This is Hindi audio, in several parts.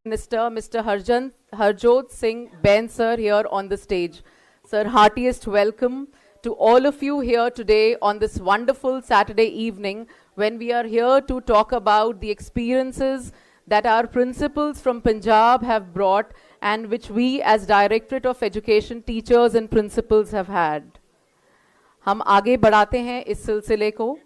Minister, Mr. Harjot Singh Ben sir here on the stage. Sir, heartiest welcome to all of you here today on this wonderful Saturday evening when we are here to talk about the experiences that our principals from Punjab have brought and which we as Directorate of Education teachers and principals have had. हम आगे बढ़ाते हैं इस सिलसिले को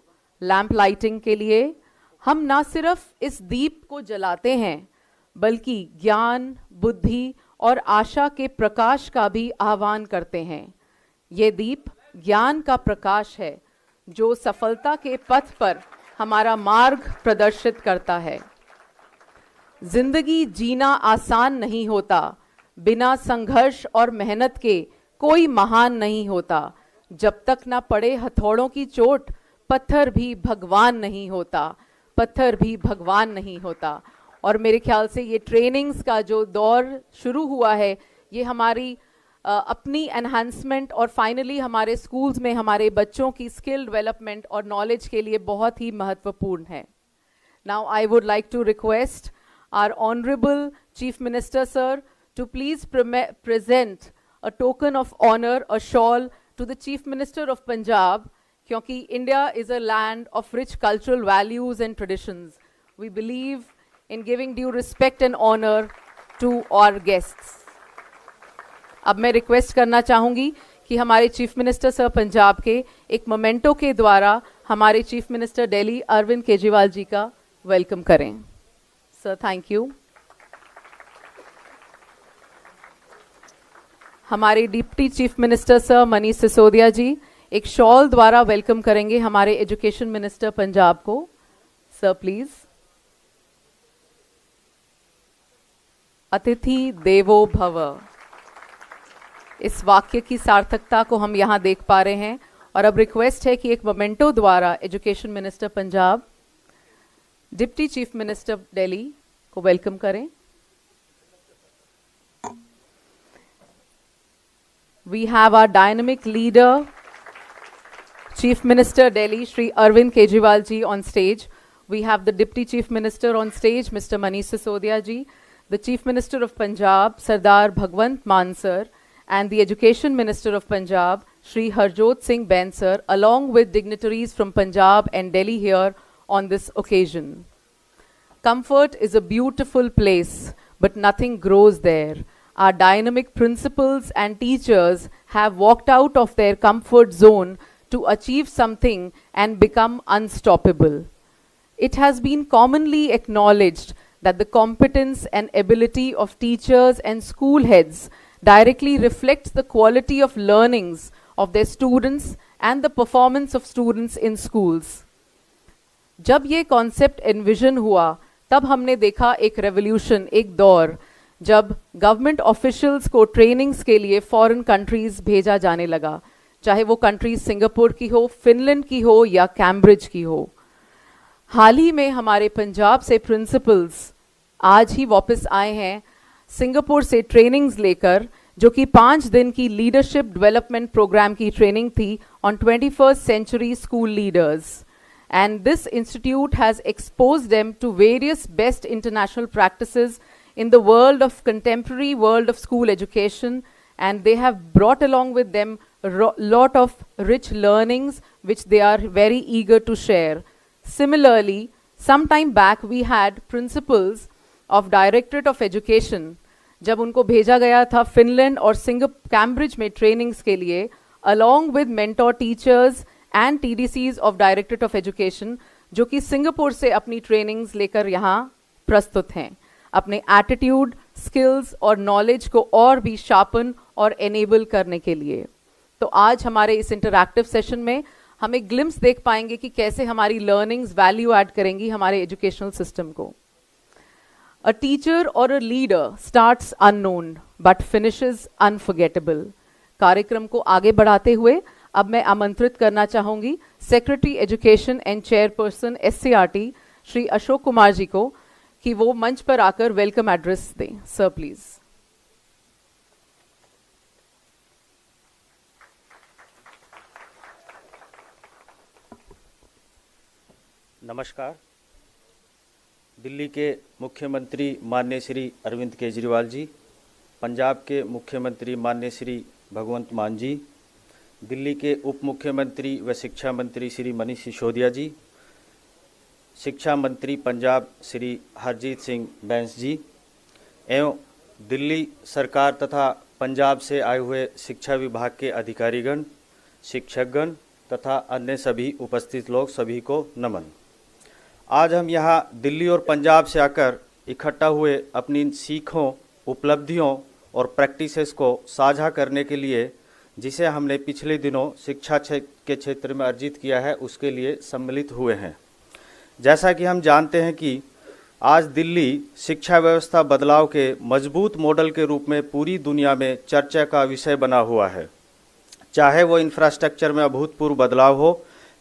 लैंप लाइटिंग के लिए। हम ना सिर्फ इस दीप को जलाते हैं बल्कि ज्ञान, बुद्धि और आशा के प्रकाश का भी आह्वान करते हैं। ये दीप ज्ञान का प्रकाश है जो सफलता के पथ पर हमारा मार्ग प्रदर्शित करता है। जिंदगी जीना आसान नहीं होता, बिना संघर्ष और मेहनत के कोई महान नहीं होता। जब तक ना पड़े हथौड़ों की चोट, पत्थर भी भगवान नहीं होता, पत्थर भी भगवान नहीं होता। और मेरे ख्याल से ये ट्रेनिंग्स का जो दौर शुरू हुआ है ये हमारी अपनी एनहांसमेंट और फाइनली हमारे स्कूल्स में हमारे बच्चों की स्किल डेवलपमेंट और नॉलेज के लिए बहुत ही महत्वपूर्ण है। Now I would like to request our honourable chief minister sir to please present a token of honour, a shawl to the Chief Minister of Punjab, क्योंकि India is a land of rich cultural values and traditions. We believe in giving due respect and honor to our guests. अब मैं रिक्वेस्ट करना चाहूँगी कि हमारे चीफ मिनिस्टर सर पंजाब के एक मोमेंटो के द्वारा हमारे चीफ मिनिस्टर दिल्ली अरविंद केजरीवाल जी का वेलकम करें। Sir thank you. हमारे deputy chief minister sir Manish Sisodia ji एक शॉल द्वारा वेलकम करेंगे हमारे एजुकेशन मिनिस्टर पंजाब को। Sir please. अतिथि देवो भव, इस वाक्य की सार्थकता को हम यहाँ देख पा रहे हैं। और अब रिक्वेस्ट है कि एक मोमेंटो द्वारा education minister Punjab deputy chief minister Delhi को वेलकम करें। We have our dynamic leader, Chief Minister Delhi, Shri Arvind Kejriwal ji on stage. We have the Deputy Chief Minister on stage, Mr. Manish Sisodia ji, the Chief Minister of Punjab, Sardar Bhagwant Mann sir, and the Education Minister of Punjab, Shri Harjot Singh Ben sir, along with dignitaries from Punjab and Delhi here on this occasion. Comfort is a beautiful place, but nothing grows there. Our dynamic principals and teachers have walked out of their comfort zone to achieve something and become unstoppable. It has been commonly acknowledged that the competence and ability of teachers and school heads directly reflects the quality of learnings of their students and the performance of students in schools. जब ये concept envision हुआ तब हमने देखा एक revolution, एक दौर जब गवर्नमेंट ऑफिशियल्स को ट्रेनिंग्स के लिए फॉरेन कंट्रीज भेजा जाने लगा, चाहे वो कंट्रीज सिंगापुर की हो, फिनलैंड की हो या कैम्ब्रिज की हो। हाल ही में हमारे पंजाब से प्रिंसिपल्स आज ही वापस आए हैं सिंगापुर से ट्रेनिंग्स लेकर, जो कि 5 दिन की लीडरशिप डेवलपमेंट प्रोग्राम की ट्रेनिंग थी on 21st century school leaders. And this institute has exposed them to various best international practices in the world of contemporary world of school education, and they have brought along with them a lot of rich learnings which they are very eager to share. Similarly, some time back we had principals of Directorate of Education, जब उनको भेजा गया था फिनलैंड और कैम्ब्रिज में ट्रेनिंग्स के लिए, along with mentor teachers and TDCs of Directorate of Education, जो कि सिंगापुर से अपनी ट्रेनिंग्स लेकर यहाँ प्रस्तुत हैं अपने एटीट्यूड, स्किल्स और नॉलेज को और भी शार्पन और एनेबल करने के लिए। तो आज हमारे इस इंटरैक्टिव सेशन में हम एक ग्लिम्स देख पाएंगे कि कैसे हमारी लर्निंग्स वैल्यू ऐड करेंगी हमारे एजुकेशनल सिस्टम को। अ टीचर और a leader starts unknown but finishes unforgettable. कार्यक्रम को आगे बढ़ाते हुए अब मैं आमंत्रित करना चाहूंगी secretary education and chairperson SCRT Shri Ashok Kumar ji को कि वो मंच पर आकर वेलकम एड्रेस दें। Sir please. नमस्कार। दिल्ली के मुख्यमंत्री माननीय श्री अरविंद केजरीवाल जी, पंजाब के मुख्यमंत्री माननीय श्री भगवंत मान जी, दिल्ली के उप मुख्यमंत्री व शिक्षा मंत्री श्री मनीष सिसोदिया जी, शिक्षा मंत्री पंजाब श्री हरजीत सिंह बैंस जी एवं दिल्ली सरकार तथा पंजाब से आए हुए शिक्षा विभाग के अधिकारीगण, शिक्षकगण तथा अन्य सभी उपस्थित लोग, सभी को नमन। आज हम यहाँ दिल्ली और पंजाब से आकर इकट्ठा हुए अपनी सीखों, उपलब्धियों और प्रैक्टिसेस को साझा करने के लिए, जिसे हमने पिछले दिनों शिक्षा के क्षेत्र में अर्जित किया है, उसके लिए सम्मिलित हुए हैं। जैसा कि हम जानते हैं कि आज दिल्ली शिक्षा व्यवस्था बदलाव के मजबूत मॉडल के रूप में पूरी दुनिया में चर्चा का विषय बना हुआ है। चाहे वो इंफ्रास्ट्रक्चर में अभूतपूर्व बदलाव हो,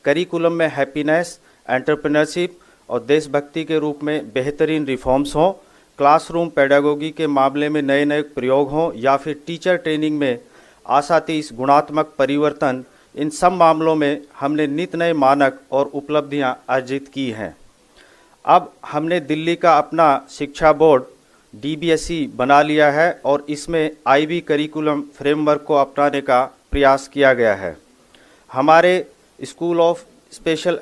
करिकुलम में हैप्पीनेस, एंटरप्रेन्योरशिप और देशभक्ति के रूप में बेहतरीन रिफॉर्म्स हों, क्लासरूम पेडागोगी के मामले में नए नए प्रयोग हों, या फिर टीचर ट्रेनिंग में आशातीत गुणात्मक परिवर्तन, इन सब मामलों में हमने नित नए मानक और उपलब्धियां अर्जित की हैं। अब हमने दिल्ली का अपना शिक्षा बोर्ड DBSE बना लिया है और इसमें IB करिकुलम फ्रेमवर्क को अपनाने का प्रयास किया गया है। हमारे स्कूल ऑफ स्पेशल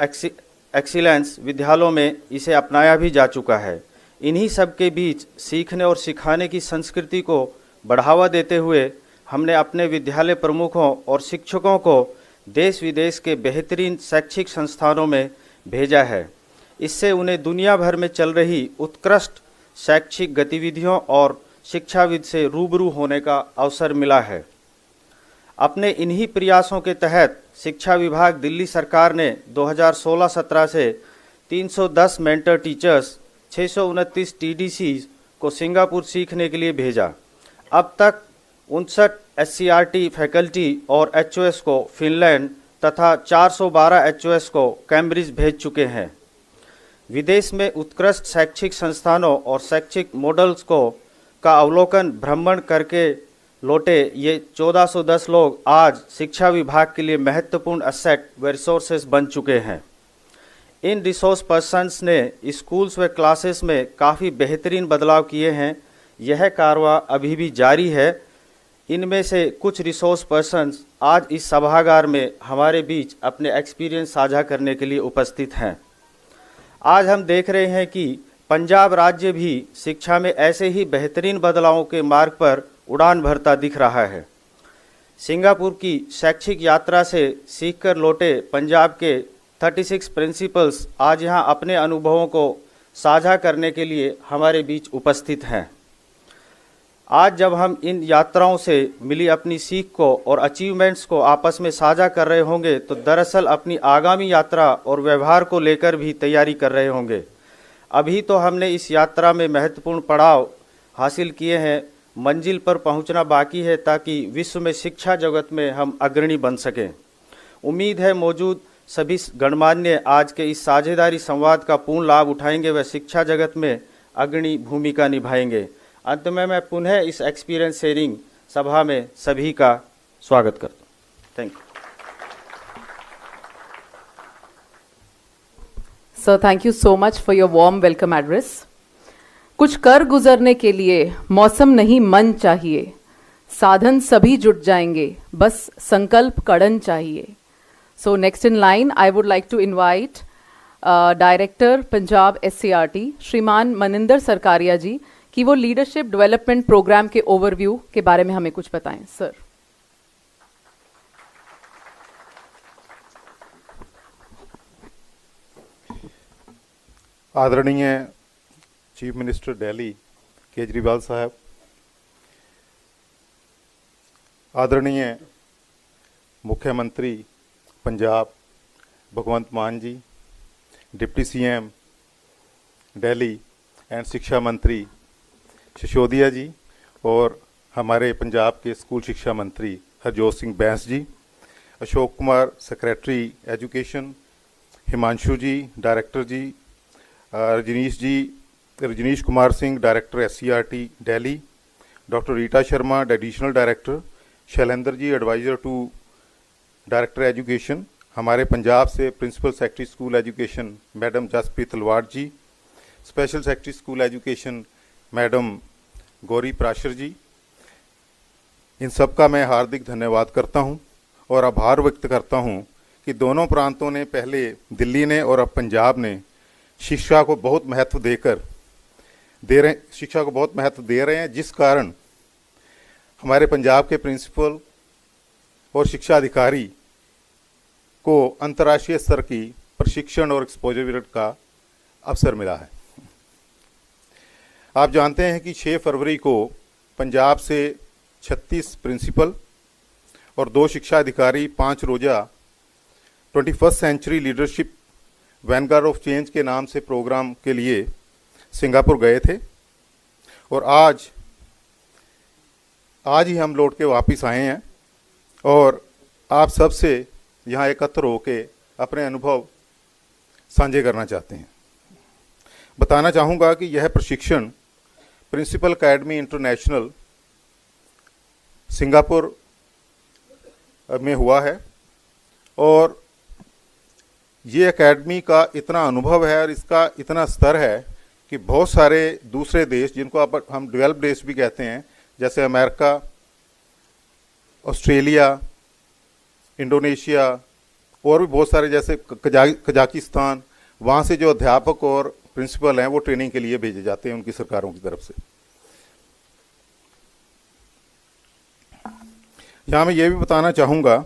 एक्सीलेंस विद्यालयों में इसे अपनाया भी जा चुका है। इन्हीं सब के बीच सीखने और सिखाने की संस्कृति को बढ़ावा देते हुए हमने अपने विद्यालय प्रमुखों और शिक्षकों को देश विदेश के बेहतरीन शैक्षिक संस्थानों में भेजा है। इससे उन्हें दुनिया भर में चल रही उत्कृष्ट शैक्षिक गतिविधियों और शिक्षाविद से रूबरू होने का अवसर मिला है। अपने इन्हीं प्रयासों के तहत शिक्षा विभाग दिल्ली सरकार ने 2016-17 से 310 मेंटर टीचर्स, 629 TDCs को सिंगापुर सीखने के लिए भेजा। अब तक 59 SCRT फैकल्टी और HOS को फिनलैंड तथा 412 HOS को कैम्ब्रिज भेज चुके हैं। विदेश में उत्कृष्ट शैक्षिक संस्थानों और शैक्षिक मॉडल्स का अवलोकन भ्रमण करके लौटे ये 1410 लोग आज शिक्षा विभाग के लिए महत्वपूर्ण एसेट व रिसोर्सेज बन चुके हैं। इन रिसोर्स पर्सन्स ने स्कूल्स व क्लासेस में काफ़ी बेहतरीन बदलाव किए हैं। यह कारवां अभी भी जारी है। इनमें से कुछ रिसोर्स पर्सन्स आज इस सभागार में हमारे बीच अपने एक्सपीरियंस साझा करने के लिए उपस्थित हैं। आज हम देख रहे हैं कि पंजाब राज्य भी शिक्षा में ऐसे ही बेहतरीन बदलावों के मार्ग पर उड़ान भरता दिख रहा है। सिंगापुर की शैक्षिक यात्रा से सीखकर लौटे पंजाब के 36 प्रिंसिपल्स आज यहां अपने अनुभवों को साझा करने के लिए हमारे बीच उपस्थित हैं। आज जब हम इन यात्राओं से मिली अपनी सीख को और अचीवमेंट्स को आपस में साझा कर रहे होंगे, तो दरअसल अपनी आगामी यात्रा और व्यवहार को लेकर भी तैयारी कर रहे होंगे। अभी तो हमने इस यात्रा में महत्वपूर्ण पड़ाव हासिल किए हैं, मंजिल पर पहुंचना बाकी है ताकि विश्व में शिक्षा जगत में हम अग्रणी बन सकें। उम्मीद है मौजूद सभी गणमान्य आज के इस साझेदारी संवाद का पूर्ण लाभ उठाएंगे व शिक्षा जगत में अग्रणी भूमिका निभाएंगे। अंत में मैं पुनः इस एक्सपीरियंस शेयरिंग सभा में सभी का स्वागत करता हूँ। Thank you. Sir, thank you so much for your warm welcome address. कुछ कर गुजरने के लिए मौसम नहीं मन चाहिए, साधन सभी जुट जाएंगे, बस संकल्प कड़न चाहिए। So next in line, I would like to invite Director Punjab SCRT श्रीमान मनिंदर सरकारिया जी कि वो लीडरशिप डेवलपमेंट प्रोग्राम के ओवरव्यू के बारे में हमें कुछ बताएं। सर। आदरणीय चीफ मिनिस्टर दिल्ली केजरीवाल साहब, आदरणीय मुख्यमंत्री पंजाब भगवंत मान जी, डिप्टी CM दिल्ली एंड शिक्षा मंत्री सिसोदिया जी, और हमारे पंजाब के स्कूल शिक्षा मंत्री Harjot Singh Bains ji, Ashok Kumar secretary education, Himanshu ji director ji, Rajnish Kumar Singh director SCRT Delhi, doctor Rita Sharma additional director, Shailendra ji adviser to director education, हमारे पंजाब से principal secretary school education madam Jaspreet Talwar ji, special secretary school education madam Gauri Prashar ji, इन सब का मैं हार्दिक धन्यवाद करता हूं और आभार व्यक्त करता हूं कि दोनों प्रांतों ने, पहले दिल्ली ने और अब पंजाब ने, शिक्षा को बहुत महत्व दे रहे हैं, जिस कारण हमारे पंजाब के प्रिंसिपल और शिक्षा अधिकारी को अंतर्राष्ट्रीय स्तर की प्रशिक्षण और एक्सपोजर का अवसर मिला है। आप जानते हैं कि 6 फरवरी को पंजाब से 36 प्रिंसिपल और 2 शिक्षा अधिकारी 5 रोजा 21st century leadership vanguard of change के नाम से प्रोग्राम के लिए सिंगापुर गए थे और आज ही हम लौट के वापस आए हैं और आप सबसे यहाँ एकत्र होके अपने अनुभव साझे करना चाहते हैं। बताना चाहूँगा कि यह प्रशिक्षण प्रिंसिपल एकेडमी इंटरनेशनल सिंगापुर में हुआ है और ये एकेडमी का इतना अनुभव है और इसका इतना स्तर है कि बहुत सारे दूसरे देश, जिनको हम डेवलप्ड देश भी कहते हैं, जैसे अमेरिका, ऑस्ट्रेलिया, इंडोनेशिया और भी बहुत सारे, जैसे कजाकिस्तान, वहाँ से जो अध्यापक और प्रिंसिपल हैं वो ट्रेनिंग के लिए भेजे जाते हैं उनकी सरकारों की तरफ से। यहाँ मैं ये भी बताना चाहूँगा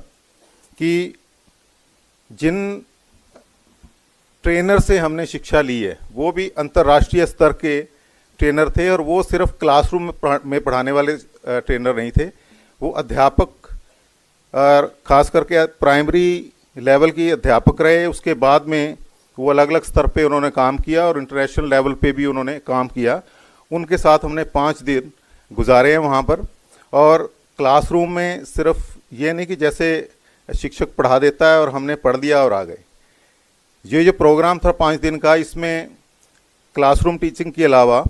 कि जिन ट्रेनर से हमने शिक्षा ली है वो भी अंतर्राष्ट्रीय स्तर के ट्रेनर थे और वो सिर्फ क्लासरूम में पढ़ाने वाले ट्रेनर नहीं थे, वो अध्यापक और ख़ास करके प्राइमरी लेवल की अध्यापक रहे। उसके बाद में वो अलग अलग स्तर पे उन्होंने काम किया और इंटरनेशनल लेवल पे भी उन्होंने काम किया। उनके साथ हमने 5 दिन गुजारे हैं वहाँ पर। और क्लासरूम में सिर्फ ये नहीं कि जैसे शिक्षक पढ़ा देता है और हमने पढ़ दिया और आ गए। ये जो प्रोग्राम था 5 दिन का, इसमें क्लासरूम टीचिंग के अलावा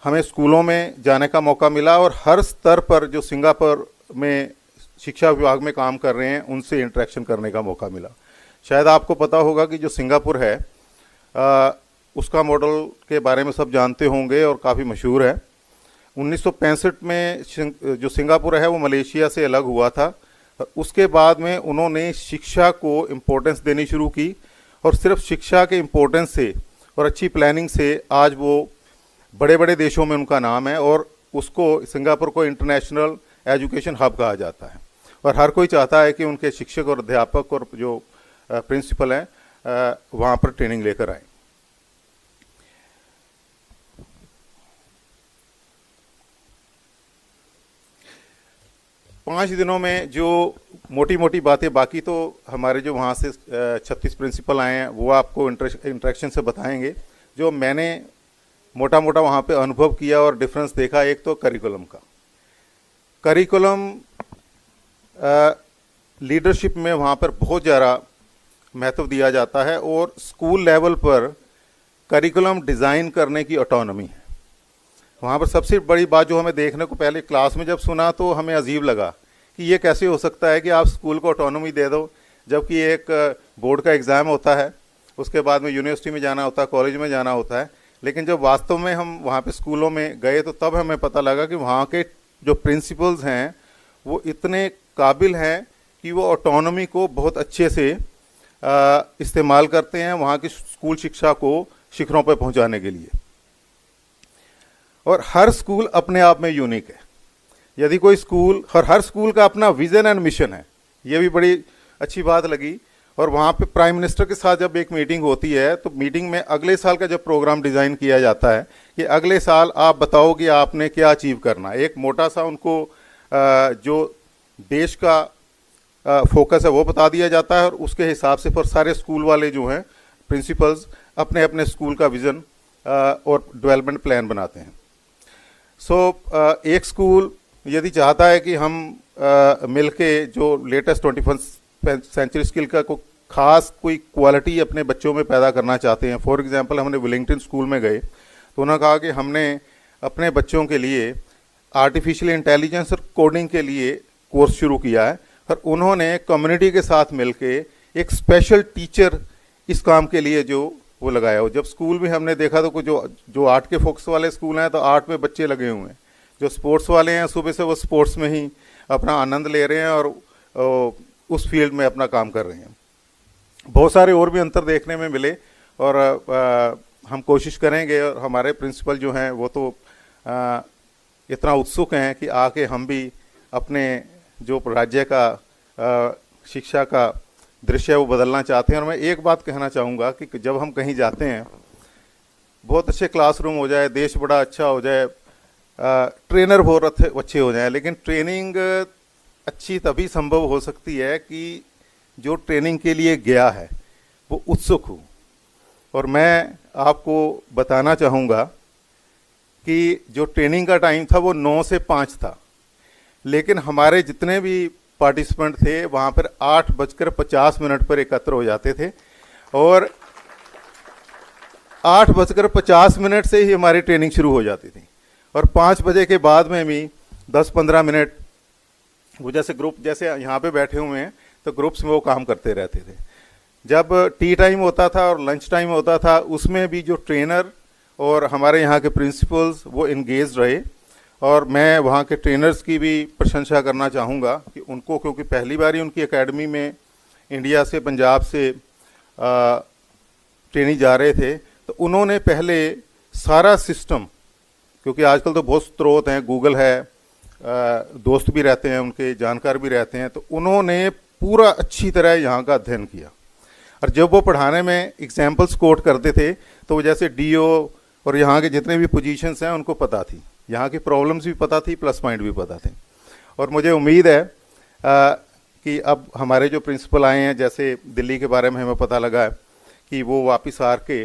हमें स्कूलों में जाने का मौका मिला और हर स्तर पर जो सिंगापुर में शिक्षा विभाग में काम कर रहे हैं उनसे इंटरेक्शन करने का मौका मिला। शायद आपको पता होगा कि जो सिंगापुर है उसका मॉडल के बारे में सब जानते होंगे और काफ़ी मशहूर है। 1965 में जो सिंगापुर है वो मलेशिया से अलग हुआ था। उसके बाद में उन्होंने शिक्षा को इम्पोर्टेंस देनी शुरू की और सिर्फ शिक्षा के इम्पोर्टेंस से और अच्छी प्लानिंग से आज वो बड़े बड़े देशों में उनका नाम है और उसको, सिंगापुर को इंटरनेशनल एजुकेशन हब कहा जाता है और हर कोई चाहता है कि उनके शिक्षक और अध्यापक और जो प्रिंसिपल हैं वहाँ पर ट्रेनिंग लेकर आए। पाँच दिनों में जो मोटी मोटी बातें, बाकी तो हमारे जो वहाँ से 36 प्रिंसिपल आए हैं वो आपको इंटरेक्शन से बताएंगे। जो मैंने मोटा मोटा वहाँ पे अनुभव किया और डिफरेंस देखा, एक तो करिकुलम का। करिकुलम लीडरशिप में वहाँ पर बहुत ज़्यादा महत्व दिया जाता है और स्कूल लेवल पर करिकुलम डिज़ाइन करने की ऑटोनॉमी है। वहाँ पर सबसे बड़ी बात जो हमें देखने को पहले क्लास में जब सुना तो हमें अजीब लगा कि ये कैसे हो सकता है कि आप स्कूल को ऑटोनॉमी दे दो, जबकि एक बोर्ड का एग्ज़ाम होता है, उसके बाद में यूनिवर्सिटी में जाना होता है, कॉलेज में जाना होता है। लेकिन जब वास्तव में हम वहाँ पे स्कूलों में गए तो तब हमें पता लगा कि वहाँ के जो प्रिंसिपल्स हैं वो इतने काबिल हैं कि वो ऑटोनॉमी को बहुत अच्छे से इस्तेमाल करते हैं वहाँ की स्कूल शिक्षा को शिखरों पर पहुँचाने के लिए। और हर स्कूल अपने आप में यूनिक है। यदि कोई स्कूल, और हर स्कूल का अपना विज़न एंड मिशन है, ये भी बड़ी अच्छी बात लगी। और वहाँ पे प्राइम मिनिस्टर के साथ जब एक मीटिंग होती है तो मीटिंग में अगले साल का जब प्रोग्राम डिज़ाइन किया जाता है कि अगले साल आप बताओ कि आपने क्या अचीव करना, एक मोटा सा उनको जो देश का फोकस है वो बता दिया जाता है और उसके हिसाब से फिर सारे स्कूल वाले जो हैं प्रिंसिपल्स अपने अपने स्कूल का विज़न और डेवलपमेंट प्लान बनाते हैं। एक स्कूल यदि चाहता है कि हम मिलके जो लेटेस्ट 21st सेंचुरी स्किल का खास कोई क्वालिटी अपने बच्चों में पैदा करना चाहते हैं। फॉर एग्जांपल हमने विलिंगटन स्कूल में गए तो उन्होंने कहा कि हमने अपने बच्चों के लिए आर्टिफिशियल इंटेलिजेंस और कोडिंग के लिए कोर्स शुरू किया है और उन्होंने कम्युनिटी के साथ मिलके एक स्पेशल टीचर इस काम के लिए जो वो लगाया हो। जब स्कूल में हमने देखा तो कुछ जो आर्ट के फोकस वाले स्कूल हैं तो आर्ट में बच्चे लगे हुए हैं, जो स्पोर्ट्स वाले हैं सुबह से वो स्पोर्ट्स में ही अपना आनंद ले रहे हैं और उस फील्ड में अपना काम कर रहे हैं। बहुत सारे और भी अंतर देखने में मिले और हम कोशिश करेंगे, और हमारे प्रिंसिपल जो हैं वो तो इतना उत्सुक हैं कि आके हम भी अपने जो राज्य का शिक्षा का दृश्य है वो बदलना चाहते हैं। और मैं एक बात कहना चाहूँगा कि जब हम कहीं जाते हैं, बहुत अच्छे क्लासरूम हो जाए, देश बड़ा अच्छा हो जाए, ट्रेनर बहुत अच्छे हो जाए, लेकिन ट्रेनिंग अच्छी तभी संभव हो सकती है कि जो ट्रेनिंग के लिए गया है वो उत्सुक हो। और मैं आपको बताना चाहूँगा कि जो ट्रेनिंग का टाइम था वो 9 से 5 था, लेकिन हमारे जितने भी पार्टिसिपेंट थे वहाँ पर 8:50 पर एकत्र हो जाते थे और 8:50 से ही हमारी ट्रेनिंग शुरू हो जाती थी। और 5 बजे के बाद में भी 10-15 मिनट वो जैसे ग्रुप, जैसे यहाँ पे बैठे हुए हैं तो ग्रुप्स में वो काम करते रहते थे। जब टी टाइम होता था और लंच टाइम होता था, उसमें भी जो ट्रेनर और हमारे यहाँ के प्रिंसिपल्स वो इंगेज रहे। और मैं वहाँ के ट्रेनर्स की भी प्रशंसा करना चाहूँगा कि उनको, क्योंकि पहली बार ही उनकी एकेडमी में इंडिया से, पंजाब से ट्रेनिंग जा रहे थे, तो उन्होंने पहले सारा सिस्टम, क्योंकि आजकल तो बहुत स्रोत हैं, गूगल है, दोस्त भी रहते हैं उनके, जानकार भी रहते हैं, तो उन्होंने पूरा अच्छी तरह यहाँ का अध्ययन किया। और जब वो पढ़ाने में एग्जाम्पल्स कोट करते थे तो वो जैसे डीओ और यहाँ के जितने भी पोजीशंस हैं उनको पता थी, यहाँ की प्रॉब्लम्स भी पता थी, प्लस पॉइंट भी पता थे। और मुझे उम्मीद है कि अब हमारे जो प्रिंसिपल आए हैं, जैसे दिल्ली के बारे में हमें पता लगा है कि वो वापस आ के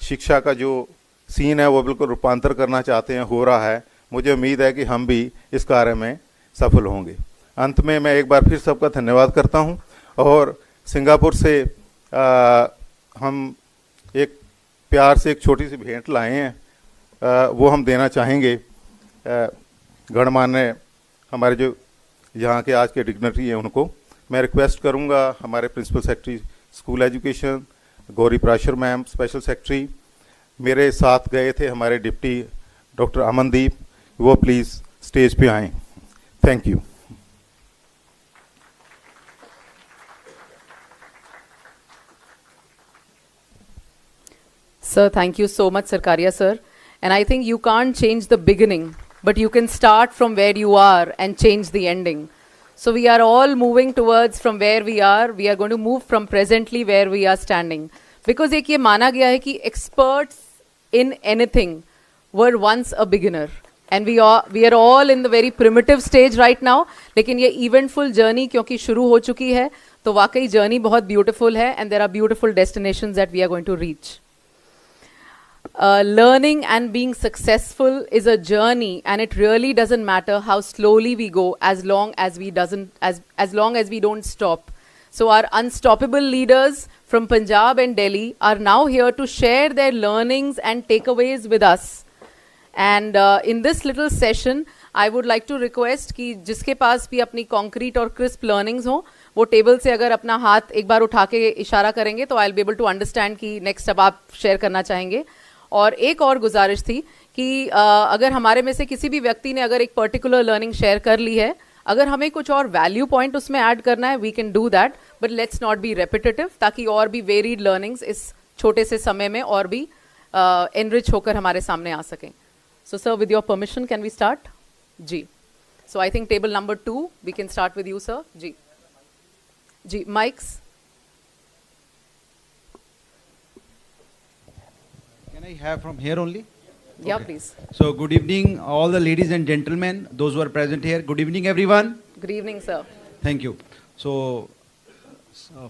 शिक्षा का जो सीन है वो बिल्कुल रूपांतर करना चाहते हैं, हो रहा है। मुझे उम्मीद है कि हम भी इस कार्य में सफल होंगे। अंत में मैं एक बार फिर सबका धन्यवाद करता हूं और सिंगापुर से हम एक प्यार से एक छोटी सी भेंट लाए हैं, वो हम देना चाहेंगे। गणमान्य हमारे जो यहाँ के आज के डिग्नेटरी हैं उनको मैं रिक्वेस्ट करूँगा, हमारे principal secretary school education Gauri Prashar ma'am, special secretary, मेरे साथ गए थे हमारे डिप्टी डॉक्टर अमनदीप, वो प्लीज़ स्टेज पे आएँ। Thank you. Sir, thank you so much, Sarkaria sir. And I think you can't change the beginning, but you can start from where you are and change the ending. So we are all moving towards from where we are going to move from presently where we are standing. Because एक ये माना गया है कि experts in anything were once a beginner. And we are all in the very primitive stage right now. लेकिन ये eventful journey क्योंकि शुरू हो चुकी है, तो वाकई journey बहुत beautiful है, and there are beautiful destinations that we are going to reach. Learning and being successful is a journey, and it really doesn't matter how slowly we go, as long as we don't stop. So our unstoppable leaders from Punjab and Delhi are now here to share their learnings and takeaways with us. And in this little session, I would like to request कि जिसके पास भी अपनी concrete और crisp learnings हो, वो टेबल से अगर अपना हाथ एक बार उठा के इशारा करेंगे तो I'll be able to understand कि next अब आप शेयर करना चाहेंगे। और एक और गुजारिश थी कि अगर हमारे में से किसी भी व्यक्ति ने अगर एक पर्टिकुलर लर्निंग शेयर कर ली है, अगर हमें कुछ और वैल्यू पॉइंट उसमें ऐड करना है, we can do that, but let's not be repetitive, ताकि और भी वेरीड लर्निंग्स इस छोटे से समय में और भी एनरिच होकर हमारे सामने आ सकें। So sir, with your permission can we start? जी, so I think table number 2 we can start with you sir. जी जी, mics. Can I have from here only? Yeah, Okay. please. So good evening all the ladies and gentlemen, those who are present here. Good evening everyone. Good evening sir. Thank you. So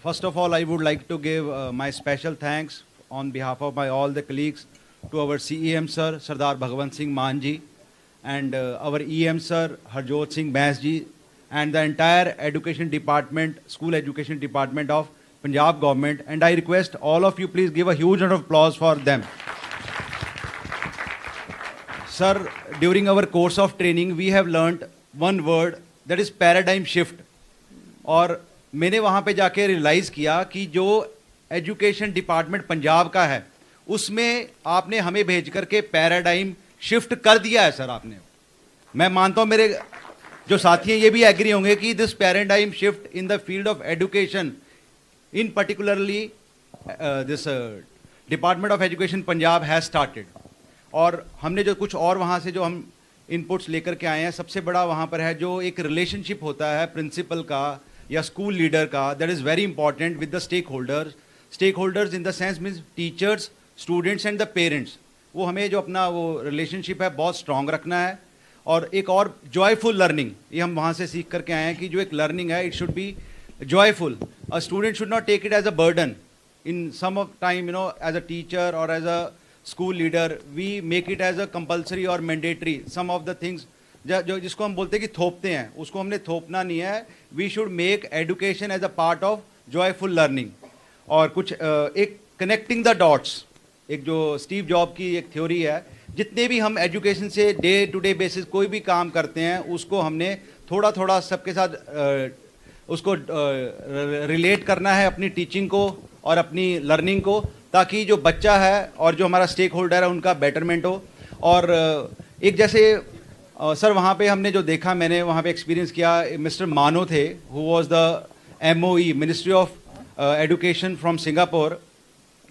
first of all I would like to give my special thanks on behalf of my all the colleagues to our CEM sir Sardar Bhagwant Singh Maan ji, and our EM sir Harjot Singh Bains ji, and the entire education department, school education department of Punjab government, and I request all of you please give a huge round of applause for them. Sir, during our course of training we have learnt one word, that is paradigm shift. और मैंने वहाँ पे जाके रियलाइज़ किया कि जो एजुकेशन डिपार्टमेंट पंजाब का है उसमें आपने हमें भेज करके पैराडाइम शिफ्ट कर दिया है सर आपने। मैं मानता हूं मेरे जो साथी हैं ये भी एग्री होंगे कि this paradigm shift in the field of education in particularly this department of education Punjab has started. और हमने जो कुछ और वहाँ से जो हम इनपुट्स लेकर के आए हैं, सबसे बड़ा वहाँ पर है जो एक रिलेशनशिप होता है प्रिंसिपल का या स्कूल लीडर का, that is very important with the stakeholders in the sense means teachers, students and the parents. वो हमें जो अपना वो रिलेशनशिप है बहुत स्ट्रॉन्ग रखना है। और एक और जॉयफुल लर्निंग, ये हम वहाँ से सीख करके आए हैं कि जो एक लर्निंग है it should be joyful. A student should not take it as a burden in some of time, you know, as a teacher or as a school leader, we make it as a compulsory or mandatory. Some of the things जो जिसको हम बोलते हैं कि थोपते हैं, उसको हमने थोपना नहीं है। We should make education as a part of joyful learning. और कुछ एक connecting the dots, एक जो स्टीव जॉब की एक थ्योरी है, जितने भी हम एजुकेशन से डे टू डे बेसिस कोई भी काम करते हैं उसको हमने थोड़ा थोड़ा सबके साथ उसको रिलेट करना है अपनी टीचिंग को और अपनी लर्निंग को, ताकि जो बच्चा है और जो हमारा स्टेक होल्डर है उनका बेटरमेंट हो। और एक जैसे सर वहाँ पे हमने जो देखा, मैंने वहाँ पे एक्सपीरियंस किया, मिस्टर मानो थे who was the MOE ministry of education from Singapore,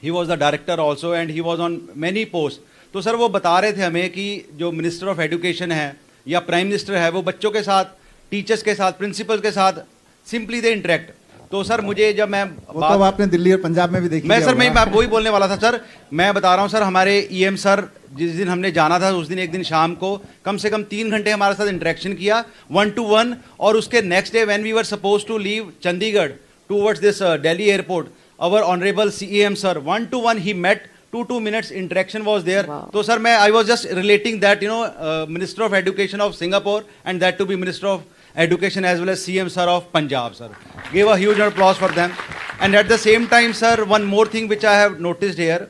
he was the director also and he was on many post. तो सर वो बता रहे थे हमें कि जो मिनिस्टर ऑफ एजुकेशन है या प्राइम मिनिस्टर है वो बच्चों के साथ, टीचर्स के साथ, प्रिंसिपल के साथ सिंपली दे इंटरेक्ट। तो सर मुझे जब मैं तो आपने दिल्ली और पंजाब में भी देखी, मैं सर मैं वही बोलने वाला था सर। मैं बता रहा हूँ सर, हमारे EM सर जिस दिन हमने जाना था उस दिन एक दिन शाम को कम से कम 3 घंटे हमारे साथ इंटरेक्शन किया 1 to 1। और उसके next day when we were suppose to leave Chandigarh towards this Delhi airport, our honourable CEM sir 1 to 1 ही met, 2 minutes interaction was there. तो सर मैं I was just relating that, you know, Minister of Education of Singapore and that to be Minister of Education as well as CM sir of Punjab sir. Give a huge applause for them. And at the same time sir, one more thing which I have noticed here,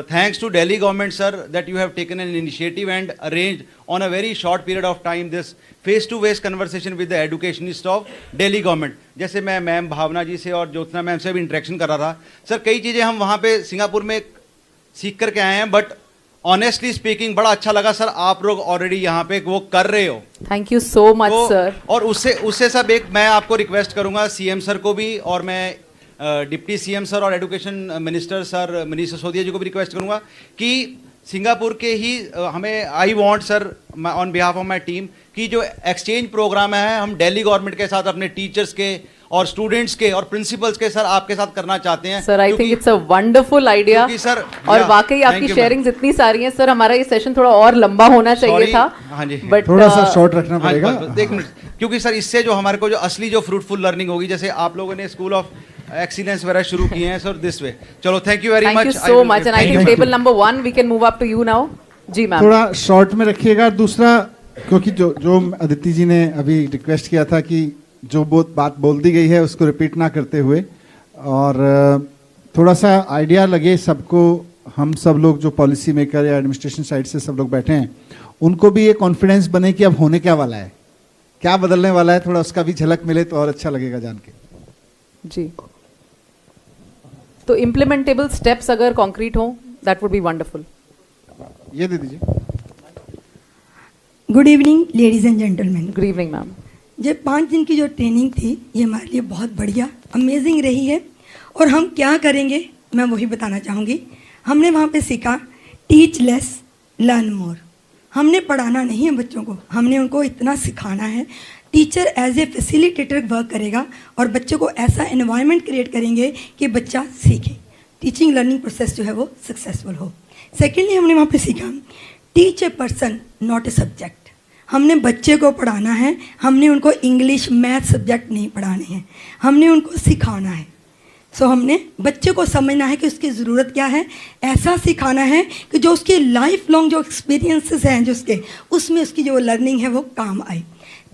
thanks to Delhi government sir that you have taken an initiative and arranged on a very short period of time this face-to-face conversation with the educationist of Delhi government. जैसे मैं मैम भावना जी से और ज्योत्सना मैम से भी इंटरेक्शन कर रहा था सर, कई चीज़ें हम वहाँ पे सिंगापुर में सीख करके आए हैं, बट ऑनेस्टली स्पीकिंग बड़ा अच्छा लगा सर, आप लोग ऑलरेडी यहाँ पे वो कर रहे हो। Thank you so much sir. और उससे सब एक मैं आपको रिक्वेस्ट करूंगा CM सर को भी, और मैं डिप्टी CM सर और education minister sir Manish Sisodia ji को भी रिक्वेस्ट करूंगा कि सिंगापुर के ही हमें I want sir on behalf of my team कि जो एक्सचेंज प्रोग्राम है हम दिल्ली गवर्नमेंट के साथ अपने टीचर्स के और स्टूडेंट्स के और प्रिंसिपल्स के सर आपके साथ करना चाहते हैं sir. I think it's a wonderful idea sir, और वाकई आपकी शेयरिंग्स इतनी सारी हैं सर, हमारा ये सेशन थोड़ा और लंबा होना चाहिए था। हाँ जी, बट थोड़ा सा शॉर्ट रखना पड़ेगा। एक मिनट, क्योंकि सर इससे जो हमारे को जो असली जो फ्रूटफुल लर्निंग होगी, जैसे आप लोगों ने स्कूल ऑफ एक्सीलेंस वगैरह शुरू किए हैं सर दिस वे। चलो thank you very much, thank you so much and I think table number 1 we can move up to you now. जी मैम, थोड़ा शॉर्ट में रखिएगा। दूसरा, क्योंकि जो अदिति जी ने अभी रिक्वेस्ट किया था कि जो बात बोल दी गई है उसको रिपीट ना करते हुए, और थोड़ा सा आइडिया लगे सबको, हम सब लोग जो पॉलिसी मेकर या एडमिनिस्ट्रेशन साइड से सब लोग बैठे हैं उनको भी ये कॉन्फिडेंस बने कि अब होने क्या वाला है, क्या बदलने वाला है, थोड़ा उसका भी झलक मिले तो और अच्छा लगेगा जान के। जी, तो इम्प्लीमेंटेबल स्टेप्स अगर कॉन्क्रीट हो दैट वुड बी वंडरफुल। ये दे दीजिए। Good evening ladies and gentleman. Good evening ma'am. ये 5 दिन की जो ट्रेनिंग थी ये हमारे लिए बहुत बढ़िया अमेजिंग रही है, और हम क्या करेंगे मैं वही बताना चाहूँगी। हमने वहाँ पे सीखा टीच लेस लर्न मोर। हमने पढ़ाना नहीं है बच्चों को, हमने उनको इतना सिखाना है। Teacher as a facilitator work करेगा और बच्चों को ऐसा एनवायरनमेंट क्रिएट करेंगे कि बच्चा सीखे, टीचिंग लर्निंग प्रोसेस जो है वो सक्सेसफुल हो। सेकेंडली हमने वहाँ पे सीखा teach a person not a subject. हमने बच्चे को पढ़ाना है, हमने उनको इंग्लिश मैथ सब्जेक्ट नहीं पढ़ाने हैं, हमने उनको सिखाना है। सो हमने बच्चे को समझना है कि उसकी ज़रूरत क्या है, ऐसा सिखाना है कि जो उसके लाइफ लॉन्ग जो एक्सपीरियंसेस हैं जो उसके, उसमें उसकी जो लर्निंग है वो काम आए।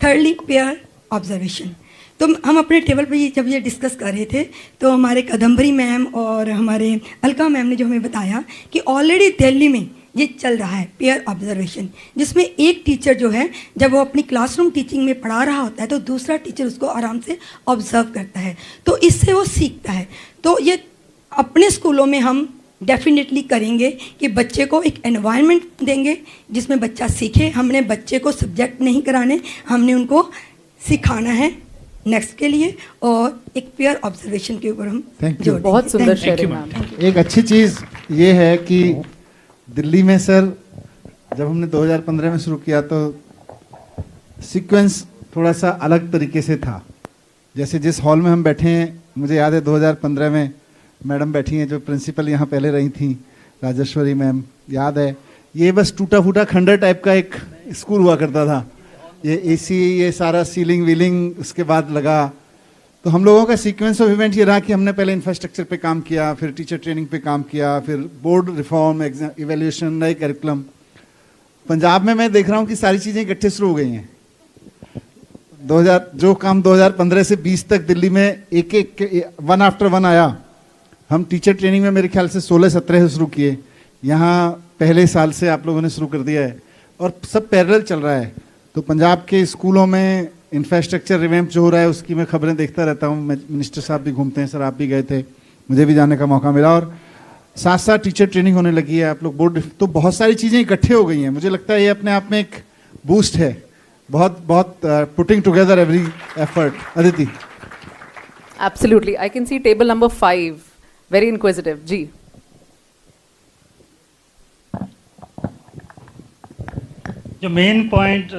Thirdly pair observation. तो हम अपने टेबल पर जब ये डिस्कस कर रहे थे तो हमारे कदम्बरी मैम और हमारे अलका मैम ने जो हमें बताया कि ऑलरेडी दिल्ली में ये चल रहा है पेयर ऑब्जर्वेशन, जिसमें एक टीचर जो है जब वो अपनी क्लासरूम टीचिंग में पढ़ा रहा होता है तो दूसरा टीचर उसको आराम से ऑब्जर्व करता है, तो इससे वो सीखता है। तो ये अपने स्कूलों में हम डेफिनेटली करेंगे कि बच्चे को एक एनवायरनमेंट देंगे जिसमें बच्चा सीखे। हमने बच्चे को सब्जेक्ट नहीं कराने, हमने उनको सिखाना है नेक्स्ट के लिए, और एक पेयर ऑब्जर्वेशन के ऊपर हम Thank you. जोर बहुत देंगे। सुंदर Thank you. Sharing ma'am. एक अच्छी चीज़ ये है कि दिल्ली में सर जब हमने 2015 में शुरू किया तो सीक्वेंस थोड़ा सा अलग तरीके से था। जैसे जिस हॉल में हम बैठे हैं, मुझे याद है 2015 में मैडम बैठी हैं जो प्रिंसिपल यहाँ पहले रही थी, राजेश्वरी मैम, याद है। ये बस टूटा फूटा खंडर टाइप का एक स्कूल हुआ करता था, ये एसी, ये सारा सीलिंग वीलिंग उसके बाद लगा। तो हम लोगों का सीक्वेंस ऑफ इवेंट ये रहा कि हमने पहले इंफ्रास्ट्रक्चर पे काम किया, फिर टीचर ट्रेनिंग पे काम किया, फिर बोर्ड रिफॉर्म, एग्जाम इवेल्यूशन, नए करिकुलम। पंजाब में मैं देख रहा हूँ कि सारी चीज़ें इकट्ठे शुरू हो गई हैं। 2000 जो काम 2015 से 20 तक दिल्ली में एक एक वन आफ्टर वन आया। हम टीचर ट्रेनिंग में मेरे ख्याल से 16-17 से शुरू किए, यहाँ पहले साल से आप लोगों ने शुरू कर दिया है, और सब पैरेलल चल रहा है। तो पंजाब के स्कूलों में इंफ्रास्ट्रक्चर रिवैम्प जो हो रहा है उसकी मैं खबरें देखता रहता हूँ। मिनिस्टर साहब भी घूमते हैं, सर आप भी गए थे, मुझे भी जाने का मौका मिला, और साथ साथ टीचर ट्रेनिंग होने लगी है, आप लोग बोर्ड, तो बहुत सारी चीज़ें इकट्ठे हो गई हैं। मुझे लगता है ये अपने आप में एक बूस्ट है, बहुत बहुत putting together every effort. Aditi. Absolutely. I can see table number 5. Very inquisitive. जी। जो मेन पॉइंट,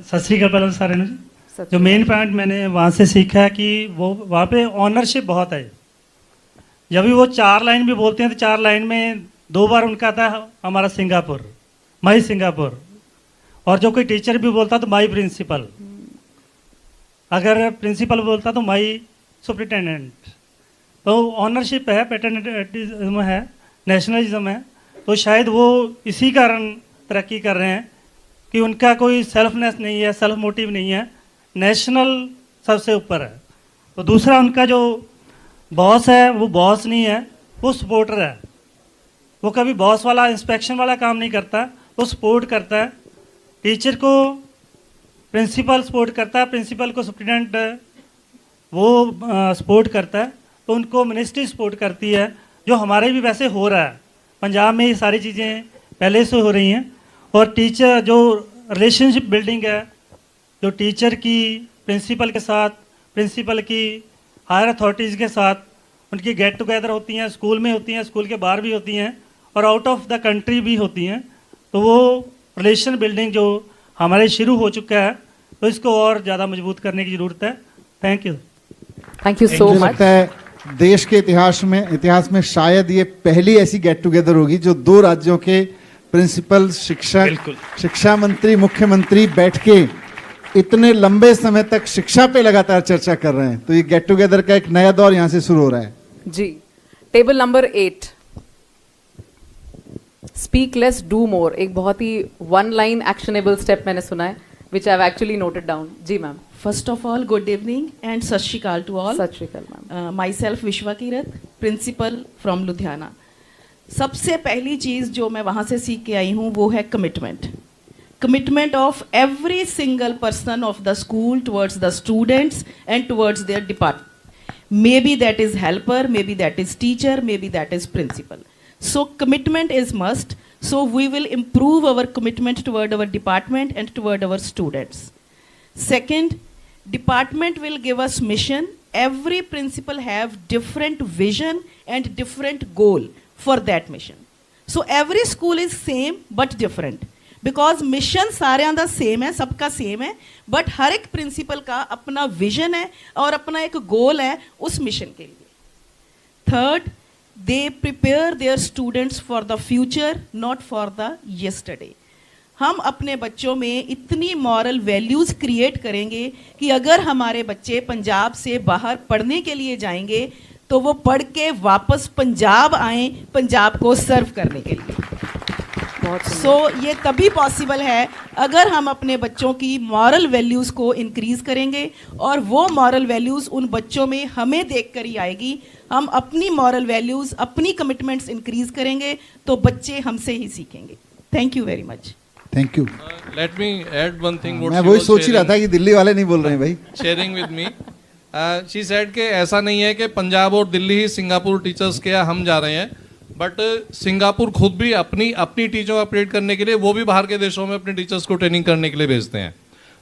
सत श्री अकाल पहले सारे ने, सत जो मेन पॉइंट मैंने वहाँ से सीखा कि वो वहाँ पे ऑनरशिप बहुत है। जब भी वो 4 लाइन भी बोलते हैं तो 4 लाइन में 2 बार उनका आता है हमारा सिंगापुर, माई सिंगापुर, और जो कोई टीचर भी बोलता तो माई प्रिंसिपल, अगर प्रिंसिपल बोलता तो माई सुप्रिटेंडेंट। तो ऑनरशिप है, पैटर्निज्म है, नेशनलिज्म है, तो शायद वो इसी कारण तरक्की कर रहे हैं कि उनका कोई सेल्फनेस नहीं है, सेल्फ मोटिव नहीं है, नेशनल सबसे ऊपर है। तो दूसरा उनका जो बॉस है वो बॉस नहीं है, वो सपोर्टर है। वो कभी बॉस वाला इंस्पेक्शन वाला काम नहीं करता, वो सपोर्ट करता है। टीचर को प्रिंसिपल सपोर्ट करता है, प्रिंसिपल को सुप्रिटेंडेंट वो सपोर्ट करता है, तो उनको मिनिस्ट्री सपोर्ट करती है, जो हमारे भी वैसे हो रहा है। पंजाब में ये सारी चीज़ें पहले से हो रही हैं। और टीचर जो रिलेशनशिप बिल्डिंग है, जो टीचर की प्रिंसिपल के साथ, प्रिंसिपल की हायर अथॉरिटीज़ के साथ उनकी गेट टुगेदर होती हैं, स्कूल में होती हैं, स्कूल के बाहर भी होती हैं, और आउट ऑफ द कंट्री भी होती हैं। तो वो रिलेशन बिल्डिंग जो हमारे शुरू हो चुका है, तो इसको और ज़्यादा मजबूत करने की ज़रूरत है। Thank you. Thank you so मुझे much. लगता है देश के इतिहास में शायद ये पहली ऐसी गेट टुगेदर होगी जो 2 राज्यों के प्रिंसिपल, शिक्षक, शिक्षा मंत्री, मुख्यमंत्री बैठ के इतने लंबे समय तक शिक्षा पे लगातार चर्चा कर रहे हैं। तो ये गेट टुगेदर का एक नया दौर यहाँ से शुरू हो रहा है। जी। Table number 8। Speak less do more, एक बहुत ही वन लाइन एक्शनेबल स्टेप मैंने सुना है, which I have actually noted down. जी ma'am. First of all, good evening and Sat Shri Akal to all. सत श्री अकाल ma'am. Myself Vishwa Kirat, principal from Ludhiana. सबसे पहली चीज़ जो मैं वहाँ से सीख के आई हूँ वो है commitment. Commitment of every single person of the school towards the students and towards their department. Maybe that is helper, maybe that is teacher, maybe that is principal. So commitment is must. So we will improve our commitment toward our department and toward our students. Second, department will give us mission. Every principal have different vision and different goal for that mission. So every school is same but different. Because mission सारे दा सेम है, सबका सेम है, बट हर एक प्रिंसिपल का अपना विजन है और अपना एक गोल है उस मिशन के लिए. Third, they prepare their students for the future, not for the yesterday. हम अपने बच्चों में इतनी मॉरल वैल्यूज़ क्रिएट करेंगे कि अगर हमारे बच्चे पंजाब से बाहर पढ़ने के लिए जाएंगे तो वो पढ़ के वापस पंजाब आएँ, पंजाब को सर्व करने के लिए. सो ये तभी पॉसिबल है अगर हम अपने बच्चों की मॉरल वैल्यूज़ को इंक्रीज़ करेंगे, और वो मॉरल वैल्यूज़ उन बच्चों में हमें देख कर ही आएगी. हम अपनी मॉरल वैल्यूज़, अपनी कमिटमेंट्स इंक्रीज़ करेंगे तो बच्चे हमसे ही सीखेंगे. Thank you very much. Thank you. Let me add one thing. मैं वही सोच ही रहा था कि दिल्ली वाले नहीं बोल रहे हैं भाई. Sharing with me, she said के ऐसा नहीं है कि पंजाब और दिल्ली ही सिंगापुर टीचर्स के हम जा रहे हैं. बट सिंगापुर खुद भी अपनी अपनी टीचर अपडेट करने के लिए वो भी बाहर के देशों में अपने टीचर्स को ट्रेनिंग करने के लिए भेजते हैं.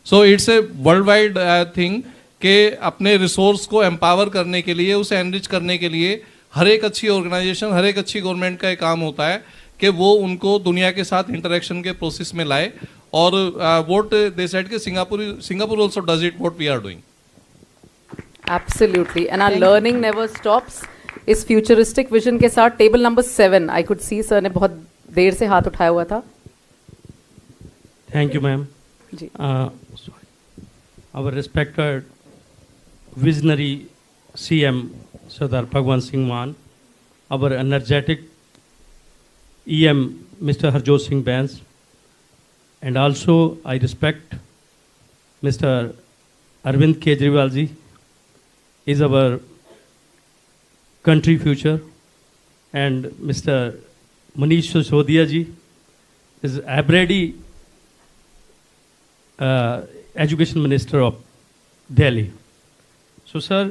So it's a world wide thing कि अपने रिसोर्स को एम्पावर करने के लिए, उसे एनरिच करने के लिए हर एक अच्छी ऑर्गेनाइजेशन, हर एक अच्छी गवर्नमेंट का एक काम होता है कि वो उनको दुनिया के साथ इंटरेक्शन के प्रोसेस में लाए. और व्हाट दे सेड कि Singapore also does it what we are doing. Absolutely. And our learning never stops. इस फ्यूचरिस्टिक विजन के साथ table number 7 I could see sir ने बहुत देर से हाथ उठाया हुआ था. Thank you ma'am. जी. Our respected visionary CM Sardar Bhagwant Singh Mann, our energetic EM Mr. Harjot Singh Bains, and also I respect Mr. Arvind Kejriwal ji is our country future, and Mr. Manish Sisodia ji is already education minister of Delhi. So sir,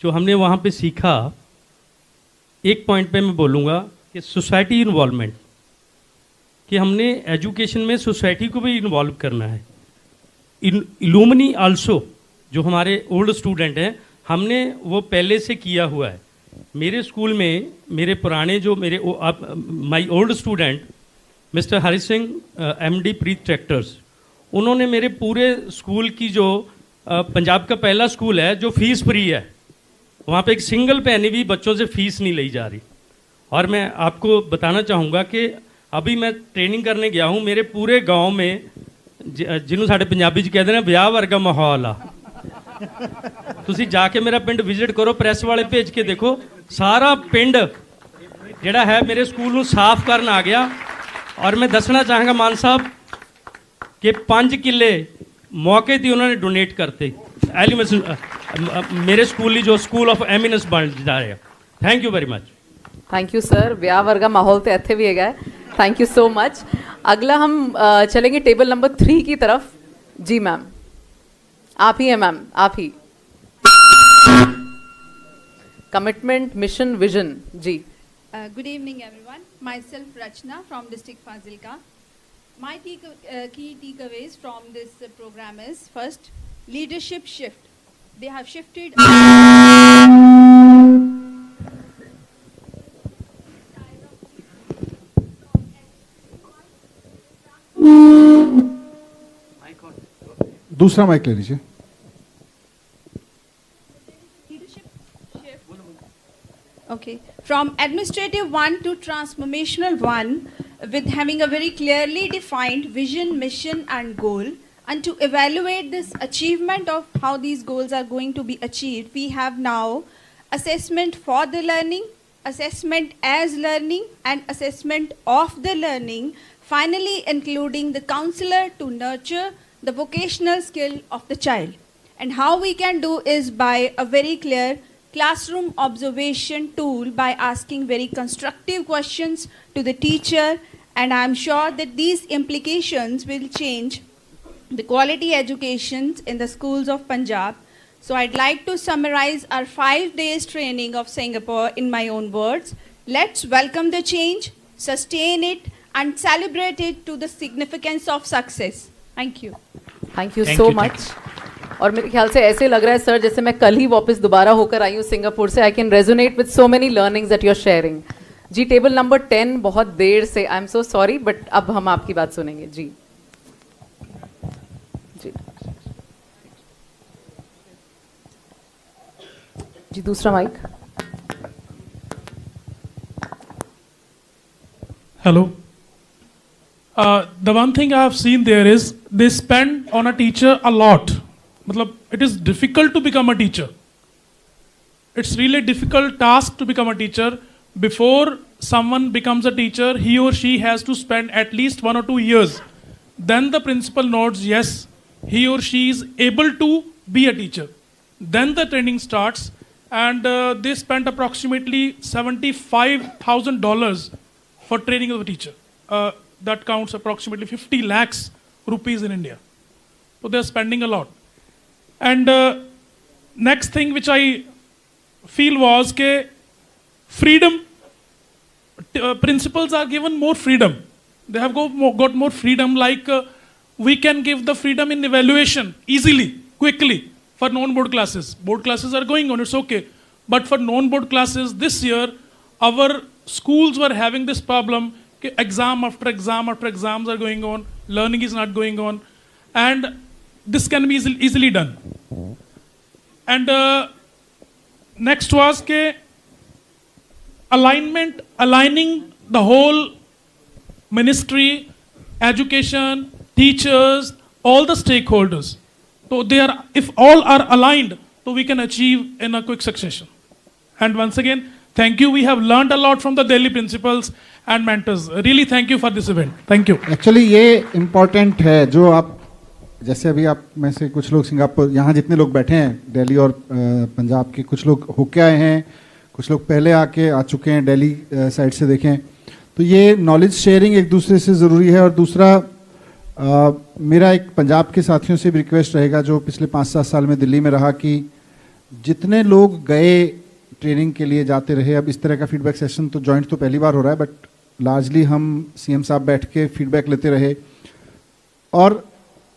जो हमने वहाँ पे सीखा, एक पॉइंट पे मैं बोलूँगा कि सोसाइटी इन्वॉल्वमेंट, कि हमने एजुकेशन में सोसाइटी को भी इन्वॉल्व करना है. इल्यूमिनी आल्सो, जो हमारे ओल्ड स्टूडेंट हैं, हमने वो पहले से किया हुआ है. मेरे स्कूल में मेरे पुराने जो मेरे my old student mister Hari Singh MD Preet tractors, उन्होंने मेरे पूरे स्कूल की जो पंजाब का पहला स्कूल है जो फीस फ्री है, वहाँ पे एक सिंगल पैनी भी बच्चों से फीस नहीं ली जा रही. और मैं आपको बताना चाहूँगा कि अभी मैं ट्रेनिंग करने गया हूँ, मेरे पूरे गांव में जिन्होंने साढ़े पंजाबी च कहते हैं ब्याह वर्गा माहौल आ. तुसी जाके मेरा पिंड विजिट करो, प्रेस वाले भेज के देखो, सारा पिंड जिहड़ा है मेरे स्कूल को साफ करन आ गया. और मैं दसना चाहांगा मान साहब कि 5 किले मौके दी उन्होंने डोनेट करते मेरे स्कूल जो स्कूल ऑफ एमिनेंस बन जा रहे हैं. Thank you very much. Thank you sir. ब्याह वर्गा माहौल तो इत्थे भी है. Thank you so much. अगला हम चलेंगे टेबल नंबर 3 की तरफ. जी मैम, आप ही हैं मैम, आप ही. Commitment, mission, vision. जी. Good evening everyone. Myself Rachna from district Fazilka. My key takeaways from this program is, first, leadership shift. They have shifted. दूसरा माइक ले लीजिए. Okay, from administrative one to transformational one, with having a very clearly defined vision, mission and goal, and to evaluate this achievement of how these goals are going to be achieved, we have now assessment for the learning, assessment as learning and assessment of the learning, finally including the counselor to nurture the vocational skill of the child. And how we can do is by a very clear classroom observation tool, by asking very constructive questions to the teacher, and I'm sure that these implications will change the quality education in the schools of Punjab. So I'd like to summarize our 5 days training of Singapore in my own words. Let's welcome the change, sustain it and celebrate it to the significance of success. Thank you. Thank you so much. और मेरे ख्याल से ऐसे लग रहा है सर जैसे मैं कल ही वापस दोबारा होकर आई हूँ सिंगापुर से. I can resonate with so many learnings that you are sharing. जी, टेबल नंबर 10 बहुत देर से, I am so sorry, but अब हम आपकी बात सुनेंगे. जी जी जी, दूसरा mic. Hello. The one thing I have seen there is they spend on a teacher a lot. It is difficult to become a teacher. It's really a difficult task to become a teacher. Before someone becomes a teacher, he or she has to spend at least 1 or 2 years. Then the principal notes, yes, he or she is able to be a teacher. Then the training starts, and they spend approximately $75,000 for training of a teacher. That counts approximately 50 lakhs rupees in India. So they're spending a lot. And next thing which I feel was that freedom principals are given more freedom. They have got more freedom, like we can give the freedom in evaluation easily, quickly for non-board classes. Board classes are going on, it's okay. But for non-board classes this year, our schools were having this problem, exam after exam after exams are going on, learning is not going on, and this can be easily done. And next was aligning the whole ministry, education, teachers, all the stakeholders. So if all are aligned, so we can achieve in a quick succession. And once again, thank you. We have learned a lot from the Delhi principals and mentors. Really thank you for this event. Thank you. Actually ये important है जो आप, जैसे अभी आप में से कुछ लोग सिंगापुर, यहाँ जितने लोग बैठे हैं दिल्ली और पंजाब के, कुछ लोग होके आए हैं, कुछ लोग पहले आ चुके हैं दिल्ली साइड से देखें, तो ये नॉलेज शेयरिंग एक दूसरे से ज़रूरी है। और दूसरा मेरा एक पंजाब के साथियों से भी रिक्वेस्ट रहेगा जो पिछले 5-7 साल में दिल्ली में रहा, कि जितने लोग गए ट्रेनिंग के लिए जाते रहे, अब इस तरह का फीडबैक सेशन तो जॉइंट तो पहली बार हो रहा है, बट लार्जली हम सीएम साहब बैठ के फीडबैक लेते रहे। और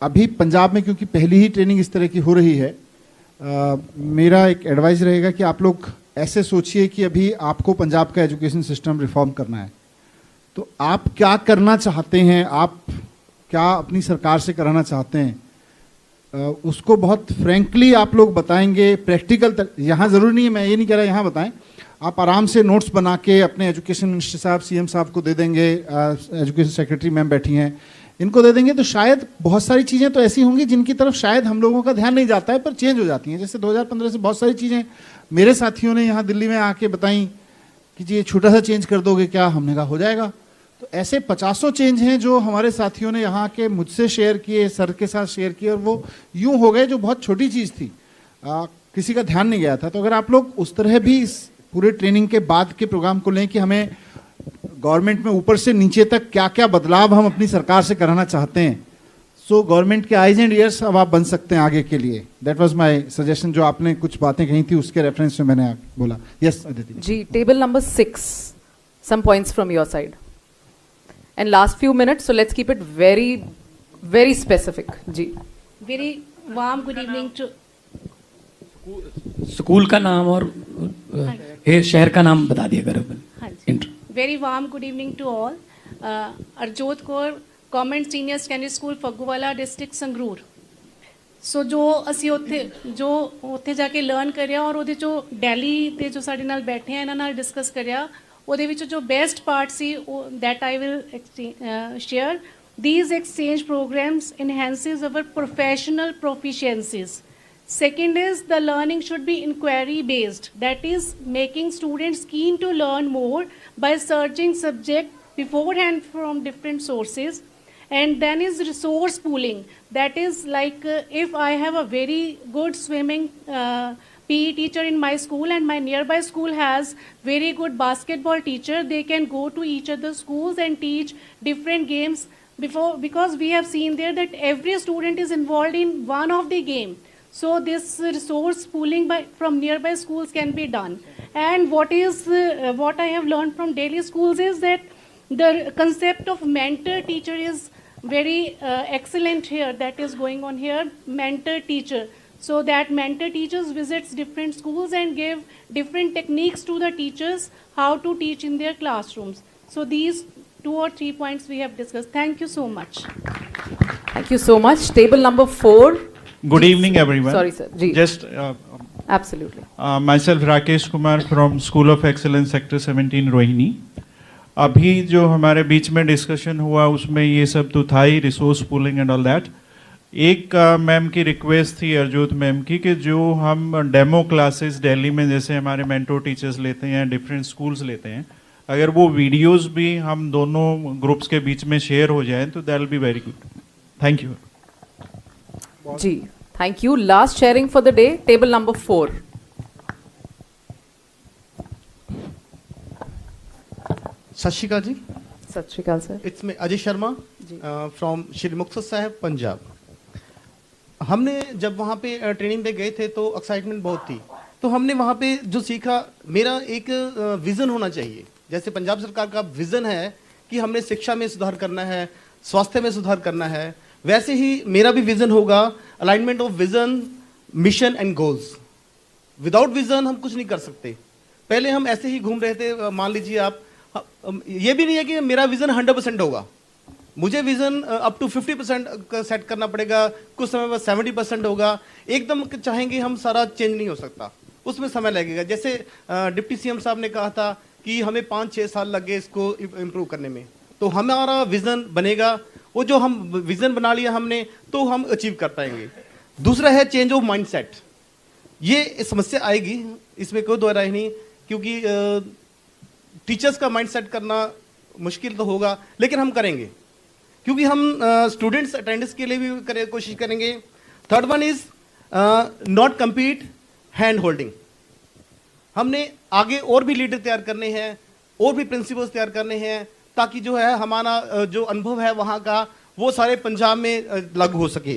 अभी पंजाब में क्योंकि पहली ही ट्रेनिंग इस तरह की हो रही है, मेरा एक एडवाइस रहेगा कि आप लोग ऐसे सोचिए कि अभी आपको पंजाब का एजुकेशन सिस्टम रिफॉर्म करना है, तो आप क्या करना चाहते हैं, आप क्या अपनी सरकार से कराना चाहते हैं, उसको बहुत फ्रैंकली आप लोग बताएंगे, प्रैक्टिकल। यहाँ ज़रूरी नहीं है, मैं ये नहीं कह रहा यहाँ बताएं, आप आराम से नोट्स बना के अपने एजुकेशन मिनिस्टर साहब, सीएम साहब को दे देंगे, एजुकेशन सेक्रेटरी मैम बैठी हैं, इनको दे देंगे, तो शायद बहुत सारी चीज़ें तो ऐसी होंगी जिनकी तरफ शायद हम लोगों का ध्यान नहीं जाता है, पर चेंज हो जाती हैं। जैसे 2015 से बहुत सारी चीज़ें मेरे साथियों ने यहाँ दिल्ली में आके बताई कि जी ये छोटा सा चेंज कर दोगे क्या, हमने कहा हो जाएगा। तो ऐसे 50 चेंज हैं जो हमारे साथियों ने यहाँ के मुझसे शेयर किए, सर के साथ शेयर किए, और वो यूँ हो गए जो बहुत छोटी चीज़ थी, किसी का ध्यान नहीं गया था। तो अगर आप लोग उस तरह भी इस पूरे ट्रेनिंग के बाद के प्रोग्राम को लें कि हमें गवर्नमेंट में ऊपर से नीचे तक क्या क्या बदलाव हम अपनी सरकार से कराना चाहते हैं, सो गवर्नमेंट के आइज एंड ईयर्स अब आप बन सकते हैं आगे के लिए। दैट वाज माय सजेशन, जो आपने कुछ बातें कही थी उसके रेफरेंस में मैंने बोला। Yes Aditi ji, table number 6, some points from your side. And last few minutes, so let's keep it very, very specific. जी. Very warm good evening to. School का नाम और शहर का नाम बता दिया करो। हाँ जी। Very warm good evening to all. Arjot Kaur, Government Senior Secondary School, Faggoowala District, Sangrur. So जो ਅਸੀਂ ਉੱਥੇ ਜਾ ਕੇ ਲਰਨ ਕਰਿਆ, ਔਰ ਉਹਦੇ ਚੋਂ ਦਿੱਲੀ ਤੇ ਜੋ ਸਾਡੇ ਨਾਲ ਬੈਠੇ ਆ ਇਹਨਾਂ ਨਾਲ ਡਿਸਕਸ ਕਰਿਆ, ਉਹਦੇ ਵਿੱਚ ਜੋ best part C that I will share. These exchange programs enhances our professional proficiencies. Second is the learning should be inquiry based, that is making students keen to learn more by searching subject beforehand from different sources. And then is resource pooling, that is like if I have a very good swimming PE teacher in my school and my nearby school has very good basketball teacher, they can go to each other's schools and teach different games because we have seen there that every student is involved in one of the game. So this resource pooling from nearby schools can be done. And what I have learned from Delhi schools is that the concept of mentor teacher is very excellent here, that is going on here, mentor teacher. So that mentor teachers visits different schools and give different techniques to the teachers how to teach in their classrooms. So these 2 or 3 points we have discussed. Thank you so much. Thank you so much. Table number 4. Good evening, everyone. Sorry, sir. Ji. Just absolutely. Myself Rakesh Kumar from School of Excellence, Sector 17, Rohini. अभी जो हमारे बीच में डिस्कशन हुआ उसमें ये सब तो था ही, resource pooling and all that. एक मैम की रिक्वेस्ट थी, अर्जुत मैम की, कि जो हम डेमो क्लासेस दिल्ली में जैसे हमारे मेंटोर टीचर्स लेते हैं, डिफरेंट स्कूल्स लेते हैं, अगर वो वीडियोस भी हम दोनों ग्रुप्स के बीच में शेयर हो जाएं तो that will be very good. Thank you जी, thank you. Last sharing for the day, table number 4। Sat Sri Akal ji. Sat Sri Akal sir. It's me Ajay Sharma from Shri Muktsar Sahib, Punjab. हमने जब वहाँ पे ट्रेनिंग पे गए थे तो एक्साइटमेंट बहुत थी, तो हमने वहाँ पे जो सीखा, मेरा एक विज़न होना चाहिए जैसे पंजाब सरकार का विजन है कि हमने शिक्षा में सुधार करना है, स्वास्थ्य में सुधार करना है, वैसे ही मेरा भी विजन होगा alignment of vision, mission and goals. Without vision हम कुछ नहीं कर सकते। पहले हम ऐसे ही घूम रहे थे, मान लीजिए आप, ये भी नहीं है कि मेरा विजन 100% होगा, मुझे विजन अप टू 50% सेट करना पड़ेगा, कुछ समय बाद 70% होगा। एकदम चाहेंगे हम सारा चेंज नहीं हो सकता, उसमें समय लगेगा। जैसे डिप्टी सीएम साहब ने कहा था कि हमें 5-6 साल लगे इसको इम्प्रूव करने में, तो हमारा विजन बनेगा, वो जो हम विजन बना लिया हमने तो हम अचीव कर पाएंगे। दूसरा है चेंज ऑफ माइंडसेट। ये समस्या आएगी, इसमें कोई दो राय नहीं, क्योंकि टीचर्स का माइंडसेट करना मुश्किल तो होगा, लेकिन हम करेंगे, क्योंकि हम स्टूडेंट्स अटेंडेंस के लिए भी कोशिश करेंगे। Third one is not compete, hand holding. हमने आगे और भी लीडर तैयार करने हैं, और भी प्रिंसिपल्स तैयार करने हैं, ताकि जो है हमारा जो अनुभव है वहाँ का वो सारे पंजाब में लागू हो सके।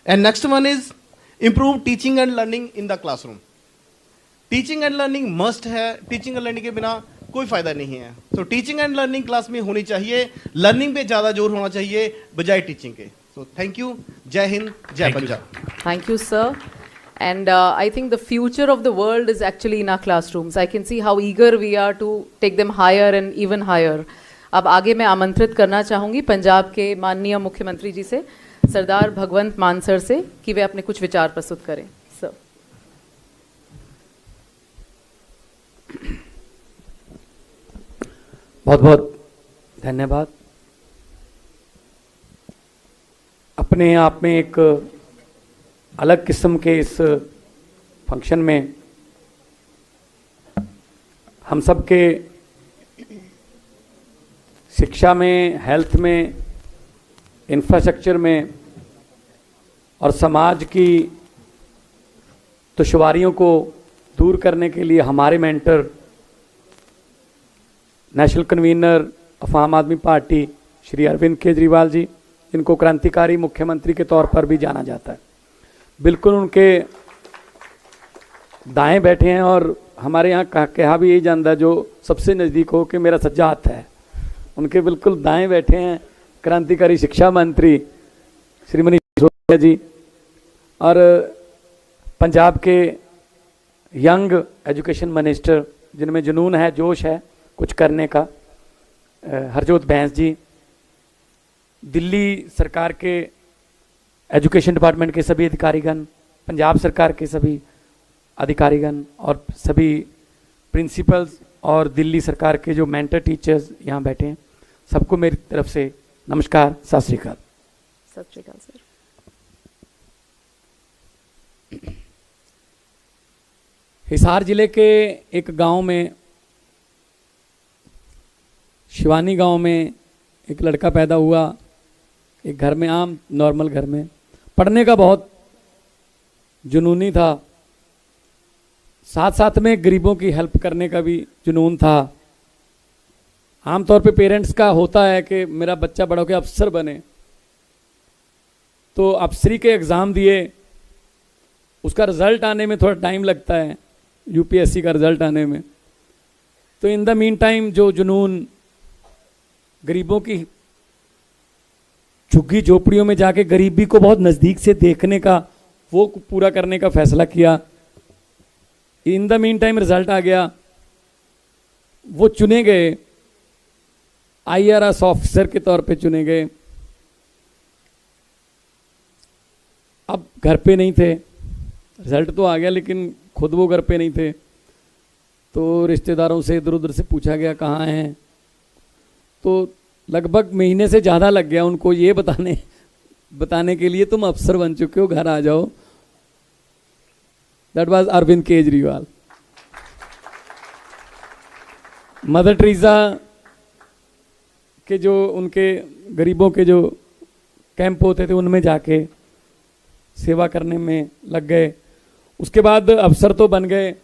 And next one is improve teaching and learning in the classroom. Teaching and learning must है, टीचिंग एंड लर्निंग के बिना कोई फायदा नहीं है। तो टीचिंग एंड लर्निंग क्लास में होनी चाहिए, लर्निंग पे ज़्यादा जोर होना चाहिए बजाय टीचिंग के। सो थैंक यू, जय हिंद, जय Punjab. Thank you, sir. And I think the future of the world is actually in our classrooms. I can see how eager we are to take them higher and even higher. अब आगे मैं आमंत्रित करना चाहूँगी पंजाब के माननीय मुख्यमंत्री जी से, सरदार भगवंत मान सर से, कि वे अपने कुछ विचार प्रस्तुत करें। सर। बहुत बहुत धन्यवाद। अपने आप में एक अलग किस्म के इस फंक्शन में हम सब के शिक्षा में, हेल्थ में, इंफ्रास्ट्रक्चर में और समाज की दुश्वारियों को दूर करने के लिए हमारे मेंटर, नेशनल कन्वीनर ऑफ आम आदमी पार्टी श्री अरविंद केजरीवाल जी, इनको क्रांतिकारी मुख्यमंत्री के तौर पर भी जाना जाता है, बिल्कुल उनके दाएं बैठे हैं। और हमारे यहाँ कहा भी यही जानता है, जो सबसे नज़दीक हो कि मेरा सज्जा हाथ है, उनके बिल्कुल दाएं बैठे हैं क्रांतिकारी शिक्षा मंत्री श्री मनीष सिसोदिया जी, और पंजाब के यंग एजुकेशन मिनिस्टर जिनमें जुनून है, जोश है कुछ करने का, हरजोत बैंस जी, दिल्ली सरकार के एजुकेशन डिपार्टमेंट के सभी अधिकारीगण, पंजाब सरकार के सभी अधिकारीगण और सभी प्रिंसिपल्स और दिल्ली सरकार के जो मेंटर टीचर्स यहाँ बैठे हैं, सबको मेरी तरफ से नमस्कार, सत श्री अकाल। सत श्री अकाल सर। हिसार जिले के एक गांव में, शिवानी गांव में एक लड़का पैदा हुआ, एक घर में, आम नॉर्मल घर में, पढ़ने का बहुत जुनूनी था, साथ साथ में गरीबों की हेल्प करने का भी जुनून था। आमतौर पे पेरेंट्स का होता है कि मेरा बच्चा बड़ा होकर अफसर बने, तो अफसरी के एग्ज़ाम दिए, उसका रिज़ल्ट आने में थोड़ा टाइम लगता है, यूपीएससी का रिज़ल्ट आने में। तो इन द मीन टाइम जो जुनून गरीबों की झुग्गी झोपड़ियों में जाके गरीबी को बहुत नज़दीक से देखने का, वो पूरा करने का फैसला किया। In the meantime result आ गया, वो चुने गए, IRS ऑफिसर के तौर पे चुने गए। अब घर पे नहीं थे, रिजल्ट तो आ गया लेकिन खुद वो घर पे नहीं थे, तो रिश्तेदारों से इधर उधर से पूछा गया कहाँ हैं, तो लगभग महीने से ज़्यादा लग गया उनको ये बताने के लिए तुम अफसर बन चुके हो, घर आ जाओ। That was Arvind Kejriwal. Mother Teresa के जो उनके गरीबों के जो कैंप होते थे उनमें जाके सेवा करने में लग गए। उसके बाद अफसर तो बन गए,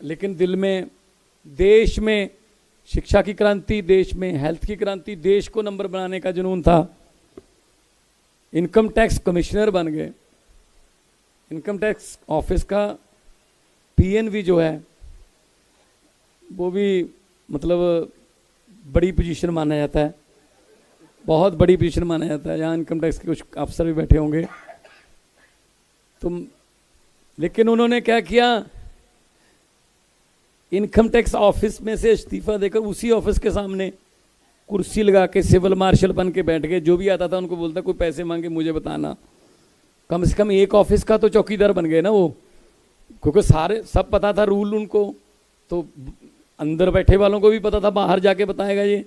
लेकिन दिल में देश में शिक्षा की क्रांति, देश में हेल्थ की क्रांति, देश को नंबर बनाने का जुनून था। इनकम टैक्स कमिश्नर बन गए। इनकम टैक्स ऑफिस का PNV जो है वो भी मतलब बड़ी पोजीशन माना जाता है, बहुत बड़ी पोजीशन माना जाता है। यहाँ इनकम टैक्स के कुछ अफसर भी बैठे होंगे। तो लेकिन उन्होंने क्या किया, इनकम टैक्स ऑफिस में से इस्तीफा देकर उसी ऑफिस के सामने कुर्सी लगा के सिविल मार्शल बन के बैठ गए। जो भी आता था उनको बोलता कोई पैसे मांगे मुझे बताना। कम से कम एक ऑफिस का तो चौकीदार बन गए ना वो, क्योंकि सारे सब पता था रूल उनको, तो अंदर बैठे वालों को भी पता था बाहर जाके बताएगा ये।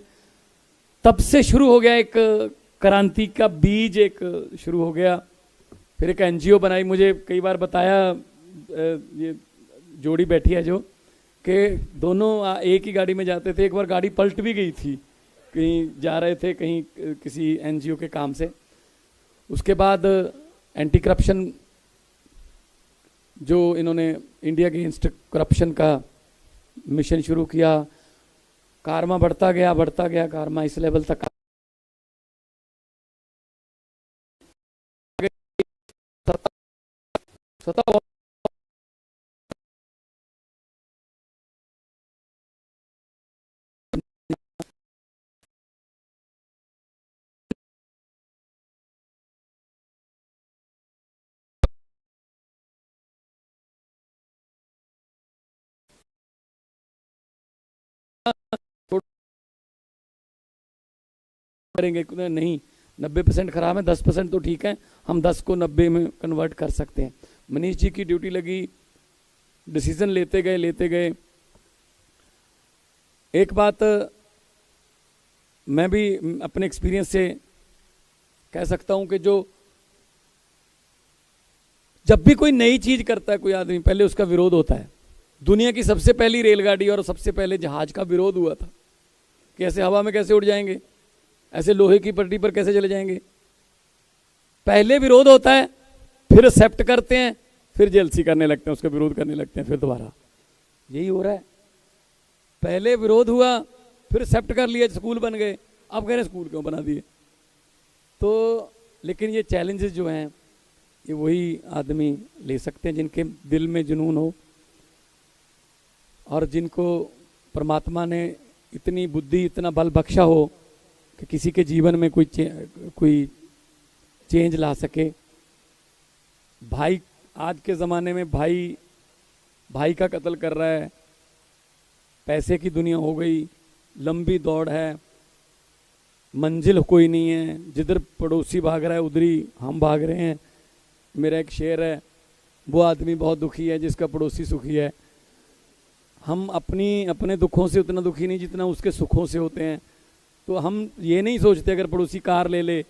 तब से शुरू हो गया एक क्रांति का बीज, एक शुरू हो गया। फिर एक एनजीओ बनाई। मुझे कई बार बताया, ये जोड़ी बैठी है जो, कि दोनों एक ही गाड़ी में जाते थे। एक बार गाड़ी पलट भी गई थी, कहीं जा रहे थे कहीं किसी एनजीओ के काम से। उसके बाद एंटी करप्शन जो इन्होंने इंडिया अगेंस्ट करप्शन का मिशन शुरू किया, कारमा बढ़ता गया कारमा इस लेवल तक करेंगे नहीं। 90% खराब है, 10% तो ठीक है, हम 10 को 90 में कन्वर्ट कर सकते हैं। मनीष जी की ड्यूटी लगी, डिसीजन लेते गए। एक बात मैं भी अपने एक्सपीरियंस से कह सकता हूं कि जब भी कोई नई चीज करता है कोई आदमी, पहले उसका विरोध होता है। दुनिया की सबसे पहली रेलगाड़ी और सबसे पहले जहाज का विरोध हुआ था कि ऐसे हवा में कैसे उड़ जाएंगे, ऐसे लोहे की पटरी पर कैसे चले जाएंगे। पहले विरोध होता है, फिर एक्सेप्ट करते हैं, फिर जेलसी करने लगते हैं, उसका विरोध करने लगते हैं, फिर दोबारा। यही हो रहा है। पहले विरोध हुआ, फिर एक्सेप्ट कर लिया, स्कूल बन गए, अब कह रहे स्कूल क्यों बना दिए। तो लेकिन ये चैलेंजेस जो हैं ये वही आदमी ले सकते हैं जिनके दिल में जुनून हो और जिनको परमात्मा ने इतनी बुद्धि, इतना बल बख्शा हो कि किसी के जीवन में कोई चेंज ला सके। भाई, आज के ज़माने में भाई का कत्ल कर रहा है, पैसे की दुनिया हो गई, लंबी दौड़ है, मंजिल कोई नहीं है, जिधर पड़ोसी भाग रहा है उधर ही हम भाग रहे हैं। मेरा एक शेर है, वो आदमी बहुत दुखी है जिसका पड़ोसी सुखी है। हम अपने दुखों से उतना दुखी नहीं जितना उसके सुखों से होते हैं। तो हम ये नहीं सोचते अगर पड़ोसी कार ले ले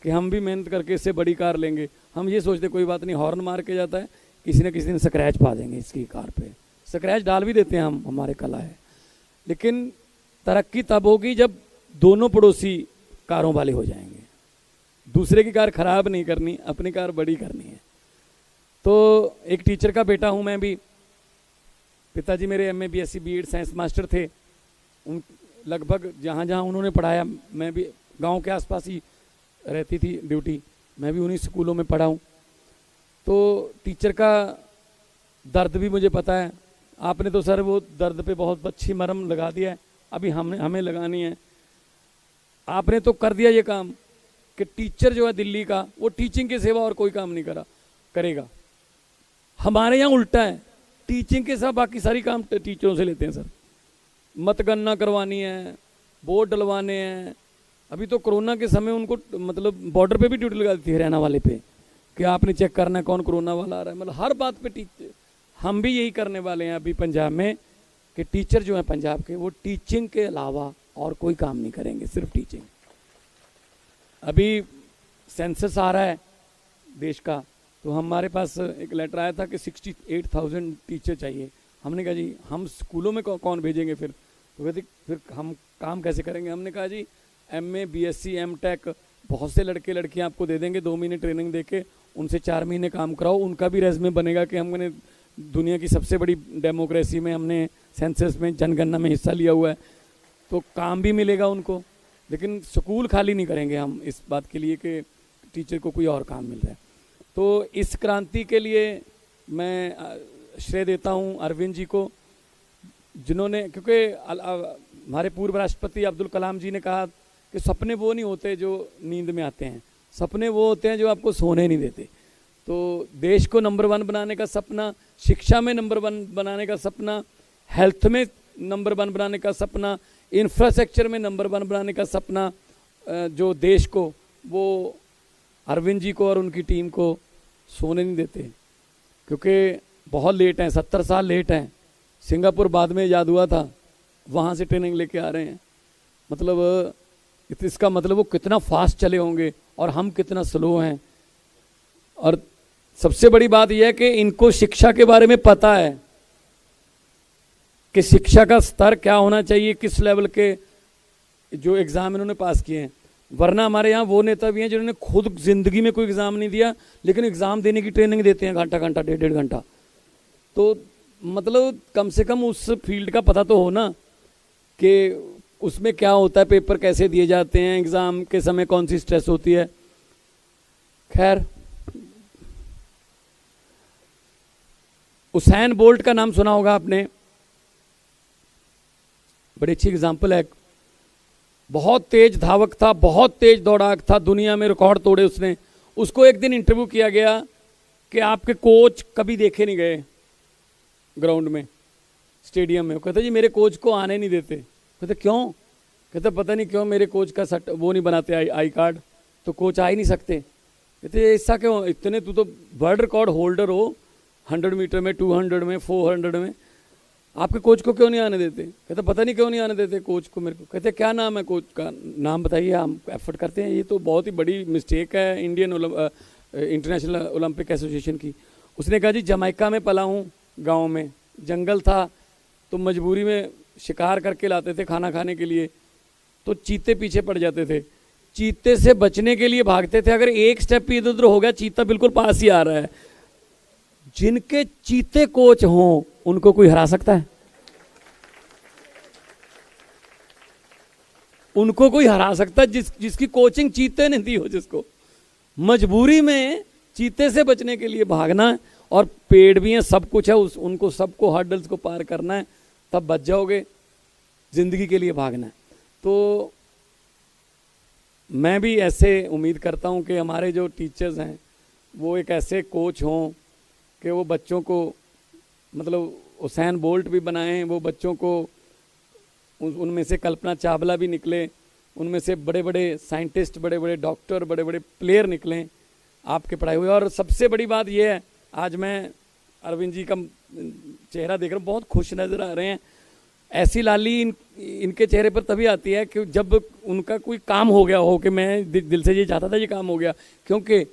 कि हम भी मेहनत करके इससे बड़ी कार लेंगे। हम ये सोचते कोई बात नहीं, हॉर्न मार के जाता है, किसी न किसी दिन स्क्रैच पा देंगे इसकी कार पे, स्क्रैच डाल भी देते हैं हम, हमारे कला है। लेकिन तरक्की तब होगी जब दोनों पड़ोसी कारों वाले हो जाएंगे। दूसरे की कार खराब नहीं करनी, अपनी कार बड़ी करनी है। तो एक टीचर का बेटा हूँ मैं भी। पिताजी मेरे MA BSc BEd science master थे। उन लगभग जहाँ जहाँ उन्होंने पढ़ाया, मैं भी गांव के आसपास ही रहती थी ड्यूटी, मैं भी उन्हीं स्कूलों में पढ़ा हूँ। तो टीचर का दर्द भी मुझे पता है। आपने तो सर वो दर्द पे बहुत अच्छी मरहम लगा दिया है, अभी हमें लगानी है। आपने तो कर दिया ये काम कि टीचर जो है दिल्ली का, वो टीचिंग के सिवा और कोई काम नहीं करेगा। हमारे यहाँ उल्टा है, टीचिंग के साथ बाकी सारी काम टीचरों से लेते हैं सर। मतगणना करवानी है, वोट डलवाने हैं। अभी तो कोरोना के समय उनको मतलब बॉर्डर पे भी ड्यूटी लगा दी थी हरियाणा वाले पे कि आपने चेक करना है कौन कोरोना वाला आ रहा है। मतलब हर बात पे टीचर, हम भी यही करने वाले हैं अभी पंजाब में कि टीचर जो है पंजाब के, वो टीचिंग के अलावा और कोई काम नहीं करेंगे, सिर्फ टीचिंग। अभी सेंसस आ रहा है देश का, तो हमारे पास एक लेटर आया था कि 68,000 टीचर चाहिए। हमने कहा जी हम स्कूलों में कौन भेजेंगे फिर? तो कहते फिर हम काम कैसे करेंगे? हमने कहा जी MA BSc M.Tech बहुत से लड़के लड़कियां आपको दे देंगे, 2 महीने ट्रेनिंग देके उनसे 4 महीने काम कराओ, उनका भी रेज्यूमे बनेगा कि हमने दुनिया की सबसे बड़ी डेमोक्रेसी में, हमने सेंसस में, जनगणना में हिस्सा लिया हुआ है, तो काम भी मिलेगा उनको। लेकिन स्कूल खाली नहीं करेंगे हम इस बात के लिए कि टीचर को कोई और काम मिल रहा है। तो इस क्रांति के लिए मैं श्रेय देता हूं अरविंद जी को, जिन्होंने, क्योंकि हमारे पूर्व राष्ट्रपति अब्दुल कलाम जी ने कहा कि सपने वो नहीं होते जो नींद में आते हैं, सपने वो होते हैं जो आपको सोने नहीं देते। तो देश को नंबर 1 बनाने का सपना, शिक्षा में नंबर 1 बनाने का सपना, हेल्थ में नंबर 1 बनाने का सपना, इंफ्रास्ट्रक्चर में नंबर 1 बनाने का सपना, जो देश को, वो अरविंद जी को और उनकी टीम को सोने नहीं देते। क्योंकि बहुत लेट हैं, 70 साल लेट हैं। सिंगापुर बाद में ईजाद हुआ था, वहाँ से ट्रेनिंग लेके आ रहे हैं। मतलब इसका मतलब वो कितना फास्ट चले होंगे और हम कितना स्लो हैं। और सबसे बड़ी बात यह है कि इनको शिक्षा के बारे में पता है कि शिक्षा का स्तर क्या होना चाहिए, किस लेवल के जो एग्ज़ाम इन्होंने पास किए हैं। वरना हमारे यहाँ वो नेता भी हैं जिन्होंने खुद ज़िंदगी में कोई एग्ज़ाम नहीं दिया, लेकिन एग्ज़ाम देने की ट्रेनिंग देते हैं घंटा घंटा, 1.5 घंटा। तो मतलब कम से कम उस फील्ड का पता तो हो ना कि उसमें क्या होता है, पेपर कैसे दिए जाते हैं, एग्ज़ाम के समय कौन सी स्ट्रेस होती है। खैर, उसैन बोल्ट का नाम सुना होगा आपने, बड़ी अच्छी एग्जाम्पल है। बहुत तेज धावक था, बहुत तेज दौड़ाक था, दुनिया में रिकॉर्ड तोड़े उसने। उसको एक दिन इंटरव्यू किया गया कि आपके कोच कभी देखे नहीं गए ग्राउंड में, स्टेडियम में। वो कहते जी मेरे कोच को आने नहीं देते। कहते क्यों? कहते पता नहीं क्यों, मेरे कोच का वो नहीं बनाते आई कार्ड, तो कोच आ ही नहीं सकते। कहते ऐसा क्यों? इतने तू तो वर्ल्ड रिकॉर्ड होल्डर हो, 100 मीटर में, 200 में, 400 में, आपके कोच को क्यों नहीं आने देते? कहते पता नहीं क्यों नहीं आने देते कोच को मेरे को। कहते क्या नाम है कोच का? नाम बताइए, हम एफर्ट करते हैं। ये तो बहुत ही बड़ी मिस्टेक है इंडियन इंटरनेशनल ओलंपिक एसोसिएशन की। उसने कहा जी जमैका में पला हूँ, गाँव में जंगल था, तो मजबूरी में शिकार करके लाते थे खाना खाने के लिए, तो चीते पीछे पड़ जाते थे। चीते से बचने के लिए भागते थे, अगर एक स्टेप इधर उधर हो गया चीता बिल्कुल पास ही आ रहा है। जिनके चीते कोच हों उनको कोई हरा सकता है? उनको कोई हरा सकता है जिसकी कोचिंग चीते ने दी हो, जिसको मजबूरी में चीते से बचने के लिए भागना है। और पेड़ भी हैं, सब कुछ है, उनको सबको हर्डल्स को पार करना है, तब बच जाओगे। जिंदगी के लिए भागना है। तो मैं भी ऐसे उम्मीद करता हूं कि हमारे जो टीचर्स हैं वो एक ऐसे कोच हों कि वो बच्चों को, मतलब उसैन बोल्ट भी बनाएं, वो बच्चों को, उनमें से कल्पना चावला भी निकले, उनमें से बड़े बड़े साइंटिस्ट, बड़े बड़े डॉक्टर, बड़े बड़े प्लेयर निकलें आपके पढ़ाए हुए। और सबसे बड़ी बात यह है, आज मैं अरविंद जी का चेहरा देख रहा हूँ, बहुत खुश नज़र आ रहे हैं। ऐसी लाली इनके चेहरे पर तभी आती है कि जब उनका कोई काम हो गया हो, कि मैं दिल से ये चाहता था ये काम हो गया। क्योंकि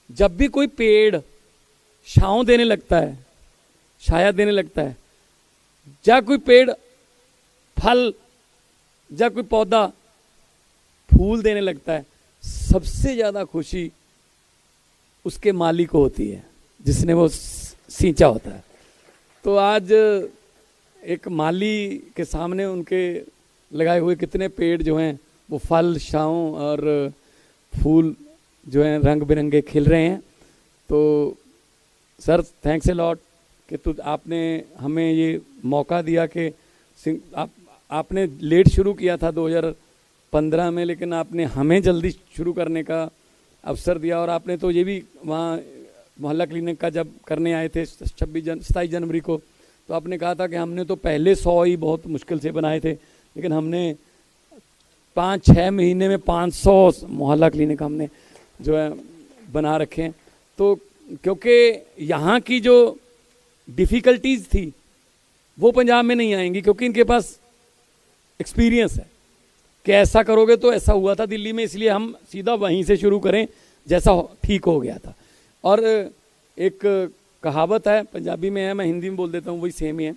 जब भी कोई पेड़ छांव देने लगता है, छाया देने लगता है, या कोई पेड़ फल, या कोई पौधा फूल देने लगता है, सबसे ज़्यादा खुशी उसके माली को होती है जिसने वो सींचा होता है। तो आज एक माली के सामने उनके लगाए हुए कितने पेड़ जो हैं वो फल, छाँव और फूल जो हैं रंग बिरंगे खिल रहे हैं। तो सर थैंक्स ए लॉट कि आपने हमें ये मौका दिया कि आपने लेट शुरू किया था 2015 में, लेकिन आपने हमें जल्दी शुरू करने का अवसर दिया। और आपने तो ये भी वहाँ मोहल्ला क्लिनिक का जब करने आए थे 27 जनवरी को, तो आपने कहा था कि हमने तो पहले 100 ही बहुत मुश्किल से बनाए थे, लेकिन हमने 5-6 महीने में 500 मोहल्ला क्लिनिक हमने जो है बना रखे हैं। तो क्योंकि यहाँ की जो डिफ़िकल्टीज़ थी वो पंजाब में नहीं आएंगी, क्योंकि इनके पास एक्सपीरियंस है कि ऐसा करोगे तो ऐसा हुआ था दिल्ली में, इसलिए हम सीधा वहीं से शुरू करें जैसा ठीक हो गया था। और एक कहावत है, पंजाबी में है, मैं हिंदी में बोल देता हूँ, वही सेम ही है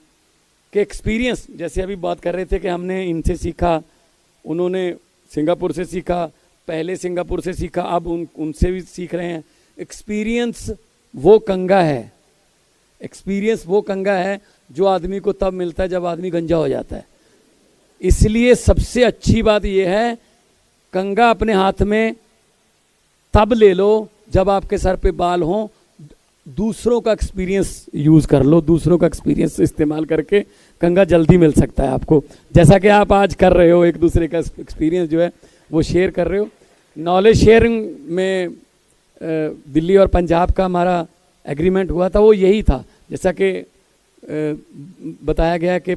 कि एक्सपीरियंस, जैसे अभी बात कर रहे थे कि हमने इनसे सीखा, उन्होंने सिंगापुर से सीखा, पहले सिंगापुर से सीखा, अब उनसे भी सीख रहे हैं। एक्सपीरियंस वो कंगा है, एक्सपीरियंस वो कंगा है जो आदमी को तब मिलता है जब आदमी गंजा हो जाता है। इसलिए सबसे अच्छी बात यह है, कंगा अपने हाथ में तब ले लो जब आपके सर पे बाल हों, दूसरों का एक्सपीरियंस यूज़ कर लो, दूसरों का एक्सपीरियंस इस्तेमाल करके कंगा जल्दी मिल सकता है आपको, जैसा कि आप आज कर रहे हो, एक दूसरे का एक्सपीरियंस जो है वो शेयर कर रहे हो। नॉलेज शेयरिंग में दिल्ली और पंजाब का हमारा एग्रीमेंट हुआ था, वो यही था, जैसा कि बताया गया कि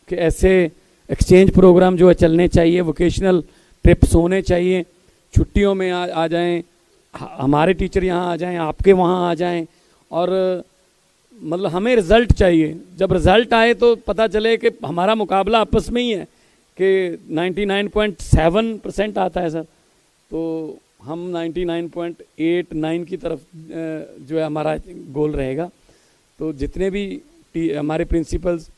ऐसे एक्सचेंज प्रोग्राम जो है चलने चाहिए, वोकेशनल ट्रिप्स होने चाहिए, छुट्टियों में आ जाएं, हमारे टीचर यहाँ आ जाएं, आपके वहाँ आ जाएं, और मतलब हमें रिज़ल्ट चाहिए। जब रिज़ल्ट आए तो पता चले कि हमारा मुकाबला आपस में ही है कि 99.7% आता है सर, तो हम 99.89 की तरफ जो है हमारा गोल रहेगा। तो जितने भी हमारे प्रिंसिपल्स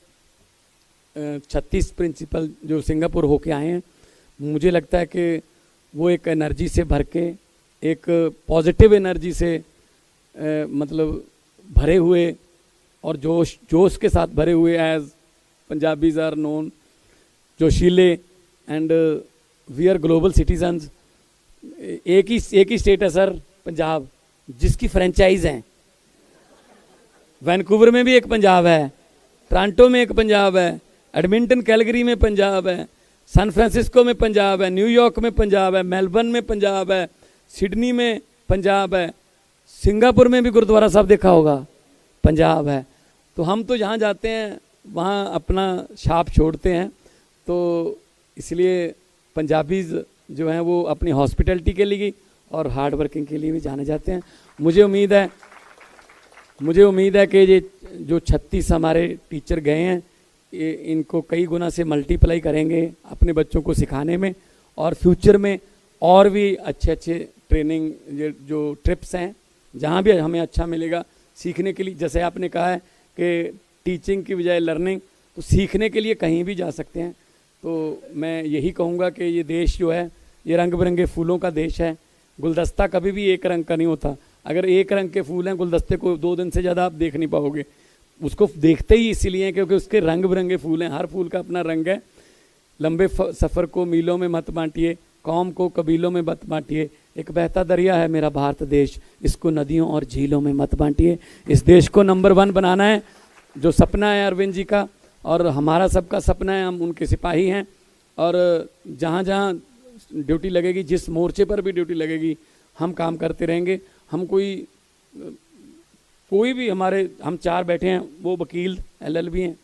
36 प्रिंसिपल जो सिंगापुर होके आए हैं, मुझे लगता है कि वो एक एनर्जी से भर के, एक पॉजिटिव एनर्जी से मतलब भरे हुए और जोश के साथ भरे हुए, एज पंजाबीज आर नोन जोशीले, and we are global citizens. एक ही स्टेट है सर पंजाब, जिसकी फ्रेंचाइज हैं। वैनकूवर में भी एक पंजाब है, टोरंटो में एक पंजाब है, एडमिंटन कैलगरी में पंजाब है, सैन फ्रांसिस्को में पंजाब है, न्यूयॉर्क में पंजाब है, मेलबर्न में पंजाब है, सिडनी में पंजाब है, सिंगापुर में भी गुरुद्वारा साहब देखा होगा पंजाब है। तो हम तो जहाँ जाते हैं वहाँ अपना छाप छोड़ते हैं, तो इसलिए पंजाबीज जो हैं वो अपनी हॉस्पिटैलिटी के लिए और हार्ड वर्किंग के लिए भी जाने जाते हैं। मुझे उम्मीद है कि ये जो 36 हमारे टीचर गए हैं, इनको कई गुना से मल्टीप्लाई करेंगे अपने बच्चों को सिखाने में, और फ्यूचर में और भी अच्छे ट्रेनिंग जो ट्रिप्स हैं, जहाँ भी हमें अच्छा मिलेगा सीखने के लिए, जैसे आपने कहा है कि टीचिंग की बजाय लर्निंग, तो सीखने के लिए कहीं भी जा सकते हैं। तो मैं यही कहूँगा कि ये देश जो है ये रंग बिरंगे फूलों का देश है। गुलदस्ता कभी भी एक रंग का नहीं होता। अगर एक रंग के फूल हैं, गुलदस्ते को 2 दिन से ज़्यादा आप देख नहीं पाओगे। उसको देखते ही इसीलिए क्योंकि उसके रंग बिरंगे फूल हैं, हर फूल का अपना रंग है। लंबे सफ़र को मीलों में मत बांटिए, कौम को कबीलों में मत बांटिए, एक बहता दरिया है मेरा भारत देश, इसको नदियों और झीलों में मत बांटिए। इस देश को नंबर 1 बनाना है, जो सपना है अरविंद जी का और हमारा सबका सपना है, हम उनके सिपाही हैं। और जहाँ जहाँ ड्यूटी लगेगी, जिस मोर्चे पर भी ड्यूटी लगेगी, हम काम करते रहेंगे। हम कोई भी हम 4 बैठे हैं, वो वकील LLB हैं,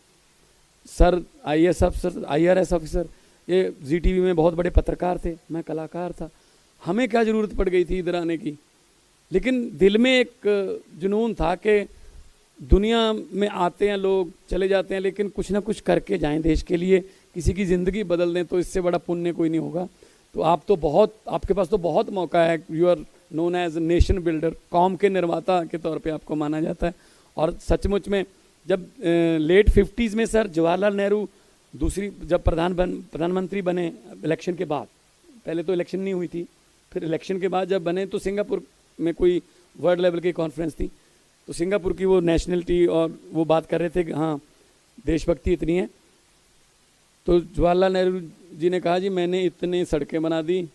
सर IAS अफसर, IRS ऑफिसर, ये ZTV में बहुत बड़े पत्रकार थे, मैं कलाकार था। हमें क्या ज़रूरत पड़ गई थी इधर आने की, लेकिन दिल में एक जुनून था कि दुनिया में आते हैं लोग, चले जाते हैं, लेकिन कुछ ना कुछ करके जाएं देश के लिए, किसी की ज़िंदगी बदल दें, तो इससे बड़ा पुण्य कोई नहीं होगा। तो आपके पास तो बहुत मौका है। You are known as nation builder, कौम के निर्माता के तौर पे आपको माना जाता है। और सचमुच में जब लेट 50s में सर जवाहरलाल नेहरू जब प्रधानमंत्री बने इलेक्शन के बाद, पहले तो इलेक्शन नहीं हुई थी, फिर इलेक्शन के बाद जब बने तो सिंगापुर में कोई वर्ल्ड लेवल की कॉन्फ्रेंस थी, तो सिंगापुर की वो नेशनलिटी और वो बात कर रहे थे कि हाँ देशभक्ति इतनी है। तो जवाहरलाल नेहरू जी ने कहा, जी मैंने इतने सड़कें बना दी,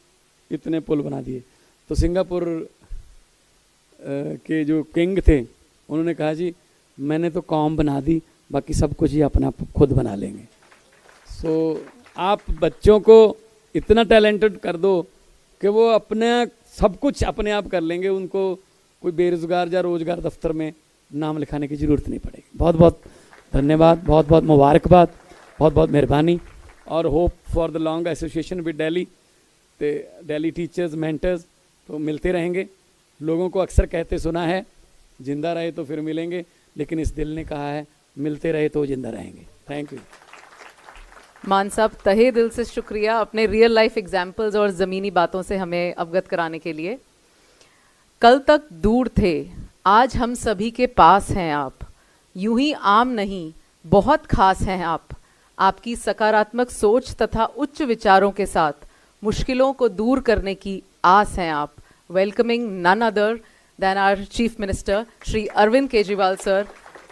इतने पुल बना दिए। तो सिंगापुर के जो किंग थे उन्होंने कहा, जी मैंने तो कौम बना दी, बाकी सब कुछ ही अपना खुद बना लेंगे। सो आप बच्चों को इतना टैलेंटेड कर दो कि वो अपने सब कुछ अपने आप कर लेंगे, उनको कोई बेरोजगार या रोजगार दफ्तर में नाम लिखाने की ज़रूरत नहीं पड़ेगी। बहुत बहुत धन्यवाद, बहुत बहुत मुबारकबाद, बहुत बहुत मेहरबानी, और hope for the long association with Delhi teachers mentors. तो मिलते रहेंगे। लोगों को अक्सर कहते सुना है, जिंदा रहे तो फिर मिलेंगे, लेकिन इस दिल ने कहा है मिलते रहे तो जिंदा रहेंगे। Thank you. मान साहब, तहे दिल से शुक्रिया अपने रियल लाइफ एग्जाम्पल्स और ज़मीनी बातों से हमें अवगत कराने के लिए। कल तक दूर थे, आज हम सभी के पास हैं आप। यूं ही आम नहीं, बहुत खास हैं आप। आपकी सकारात्मक सोच तथा उच्च विचारों के साथ मुश्किलों को दूर करने की आस हैं आप। Welcoming none other than our Chief Minister, Shri Arvind Kejriwal sir,